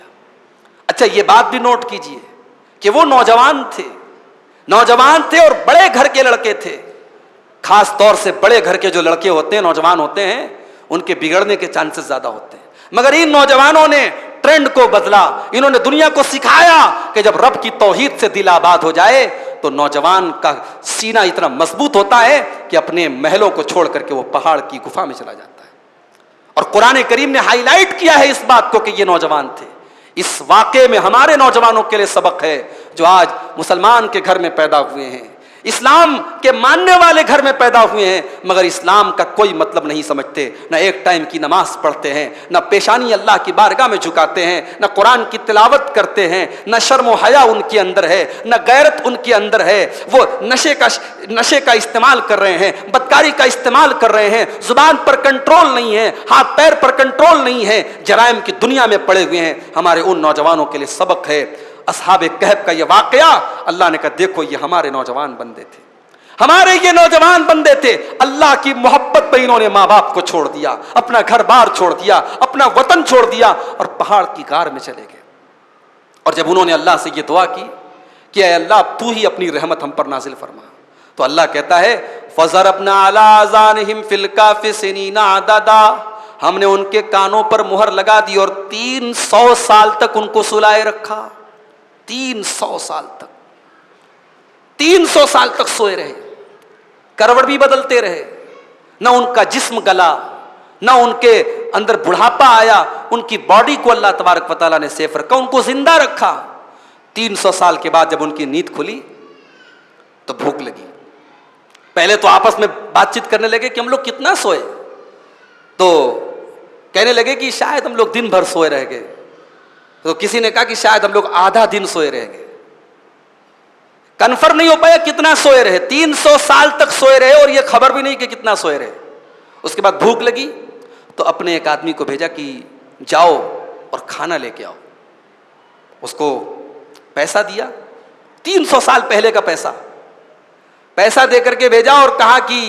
اچھا یہ بات بھی نوٹ کیجئے کہ وہ نوجوان تھے اور بڑے گھر کے لڑکے تھے. خاص طور سے بڑے گھر کے جو لڑکے ہوتے ہیں، نوجوان ہوتے ہیں، ان کے بگڑنے کے چانسز زیادہ ہوتے ہیں. مگر ان نوجوانوں نے ٹرینڈ کو بدلا. انہوں نے دنیا کو سکھایا کہ جب رب کی توحید سے دل آباد ہو جائے تو نوجوان کا سینہ اتنا مضبوط ہوتا ہے کہ اپنے محلوں کو چھوڑ کر کے وہ پہاڑ کی گفا میں چلا جاتا ہے. اور قرآن کریم نے ہائی لائٹ کیا ہے اس بات کو کہ یہ نوجوان تھے. اس واقعے میں ہمارے نوجوانوں کے لیے سبق ہے جو آج مسلمان کے گھر میں پیدا ہوئے ہیں. اسلام کے ماننے والے گھر میں پیدا ہوئے ہیں، مگر اسلام کا کوئی مطلب نہیں سمجھتے، نہ ایک ٹائم کی نماز پڑھتے ہیں، نہ پیشانی اللہ کی بارگاہ میں جھکاتے ہیں، نہ قرآن کی تلاوت کرتے ہیں، نہ شرم و حیا ان کے اندر ہے، نہ غیرت ان کے اندر ہے، وہ نشے کا استعمال کر رہے ہیں، بدکاری کا استعمال کر رہے ہیں، زبان پر کنٹرول نہیں ہے، ہاتھ پیر پر کنٹرول نہیں ہے، جرائم کی دنیا میں پڑے ہوئے ہیں۔ ہمارے ان نوجوانوں کے لیے سبق ہے اصحاب کہف کا یہ واقعہ۔ اللہ نے کہا دیکھو یہ ہمارے نوجوان بندے تھے، ہمارے یہ نوجوان بندے تھے، اللہ کی محبت میں انہوں نے ماں باپ کو چھوڑ دیا، اپنا گھر بار چھوڑ دیا، اپنا وطن چھوڑ دیا اور پہاڑ کی غار میں چلے گئے۔ اور جب انہوں نے اللہ سے یہ دعا کی کہ اے اللہ تو ہی اپنی رحمت ہم پر نازل فرما، تو اللہ کہتا ہے فَضَرَبْنَا عَلَىٰ آذَانِهِمْ فِي الْكَهْفِ سِنِينَ عَدَدًا، ہم نے ان کے کانوں پر مہر لگا دی اور 300 سال تک ان کو سلائے رکھا، 300 سال تک، 300 سال تک سوئے رہے، کروٹ بھی بدلتے رہے، نہ ان کا جسم گلا، نہ ان کے اندر بڑھاپا آیا، ان کی باڈی کو اللہ تبارک و تعالیٰ نے سیف رکھا، ان کو زندہ رکھا۔ 300 سال کے بعد جب ان کی نیند کھلی تو بھوک لگی، پہلے تو آپس میں بات چیت کرنے لگے کہ ہم لوگ کتنا سوئے، تو کہنے لگے کہ شاید ہم لوگ دن بھر سوئے رہ گئے، تو کسی نے کہا کہ شاید ہم لوگ آدھا دن سوئے رہ گئے، کنفرم نہیں ہو پایا کتنا سوئے رہے، 300 سال تک سوئے رہے اور یہ خبر بھی نہیں کہ کتنا سوئے رہے۔ اس کے بعد بھوک لگی تو اپنے ایک آدمی کو بھیجا کہ جاؤ اور کھانا لے کے آؤ، اس کو پیسہ دیا، 300 سال پہلے کا پیسہ دے کر کے بھیجا اور کہا کہ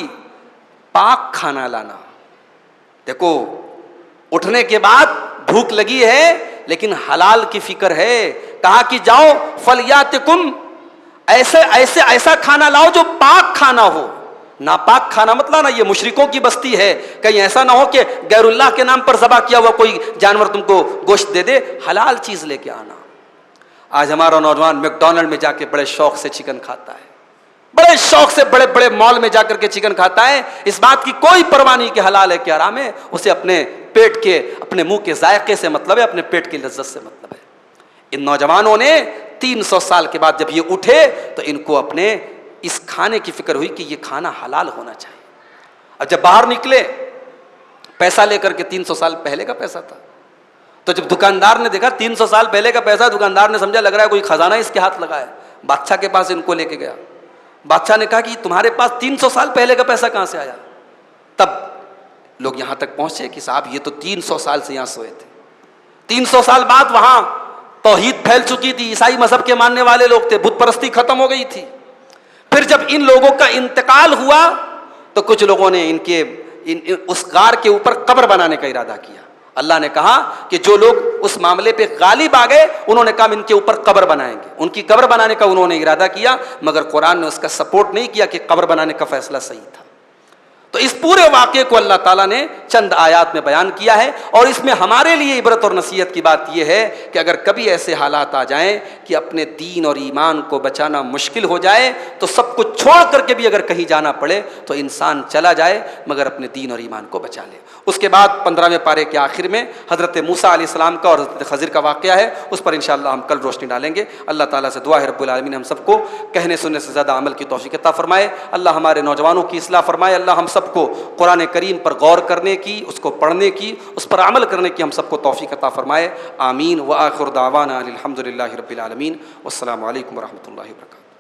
پاک کھانا لانا۔ دیکھو اٹھنے کے بعد بھوک لگی ہے لیکن حلال کی فکر ہے، کہا کہ جاؤ فلیاتکم، ایسا کھانا لاؤ جو پاک کھانا ہو۔ ناپاک کھانا مت لانا، یہ مشرکوں کی بستی ہے، کہیں ایسا نہ ہو کہ غیر اللہ کے نام پر ذبح کیا ہوا کوئی جانور تم کو گوشت دے دے، حلال چیز لے کے آنا۔ آج ہمارا نوجوان میک ڈونلڈ میں جا کے بڑے شوق سے چکن کھاتا ہے، بڑے شوق سے بڑے بڑے مال میں جا کر کے چکن کھاتا ہے، اس بات کی کوئی پرواہ نہیں کہ حلال ہے کہ حرام ہے، اسے اپنے پیٹ کے، اپنے منہ کے ذائقے سے مطلب ہے، اپنے پیٹ کی لذت سے مطلب ہے۔ ان نوجوانوں نے 300 سال کے بعد جب یہ اٹھے تو ان کو اپنے اس کھانے کی فکر ہوئی کہ یہ کھانا حلال ہونا چاہیے۔ اب جب باہر نکلے پیسہ لے کر کے، 300 سال پہلے کا پیسہ تھا، تو جب دکاندار نے دیکھا 300 سال پہلے کا پیسہ، دکاندار نے سمجھا لگ رہا ہے کوئی خزانہ اس کے ہاتھ لگا ہے، بادشاہ کے پاس ان کو لے کے گیا۔ بادشاہ نے کہا کہ تمہارے پاس 300 سال پہلے کا پیسہ کہاں سے آیا؟ تب لوگ یہاں تک پہنچے کہ صاحب یہ تو 300 سال سے یہاں سوئے تھے۔ 300 سال بعد وہاں توحید پھیل چکی تھی، عیسائی مذہب کے ماننے والے لوگ تھے، بت پرستی ختم ہو گئی تھی۔ پھر جب ان لوگوں کا انتقال ہوا تو کچھ لوگوں نے اس غار کے اوپر قبر بنانے کا ارادہ کیا۔ اللہ نے کہا کہ جو لوگ اس معاملے پہ غالب آ گئے انہوں نے کہا ہم ان کے اوپر قبر بنائیں گے، ان کی قبر بنانے کا انہوں نے ارادہ کیا، مگر قرآن نے اس کا سپورٹ نہیں کیا کہ قبر بنانے کا فیصلہ صحیح تھا۔ تو اس پورے واقعے کو اللہ تعالیٰ نے چند آیات میں بیان کیا ہے، اور اس میں ہمارے لیے عبرت اور نصیحت کی بات یہ ہے کہ اگر کبھی ایسے حالات آ جائیں کہ اپنے دین اور ایمان کو بچانا مشکل ہو جائے تو سب کچھ چھوڑ کر کے بھی اگر کہیں جانا پڑے تو انسان چلا جائے مگر اپنے دین اور ایمان کو بچا لے۔ اس کے بعد 15ویں پارے کے آخر میں حضرت موسیٰ علیہ السلام کا اور حضرت خضر کا واقعہ ہے، اس پر انشاءاللہ ہم کل روشنی ڈالیں گے۔ اللہ تعالیٰ سے دعا ہے رب العالمین ہم سب کو کہنے سننے سے زیادہ عمل کی توفیق عطا فرمائے، اللہ ہمارے نوجوانوں کی اصلاح فرمائے، اللہ ہم سب کو قرآن کریم پر غور کرنے کی، اس کو پڑھنے کی، اس پر عمل کرنے کی ہم سب کو توفیق عطا فرمائے، آمین۔ وآخر دعوانا الحمد للہ رب العالمین، والسلام علیکم ورحمۃ اللہ وبرکاتہ۔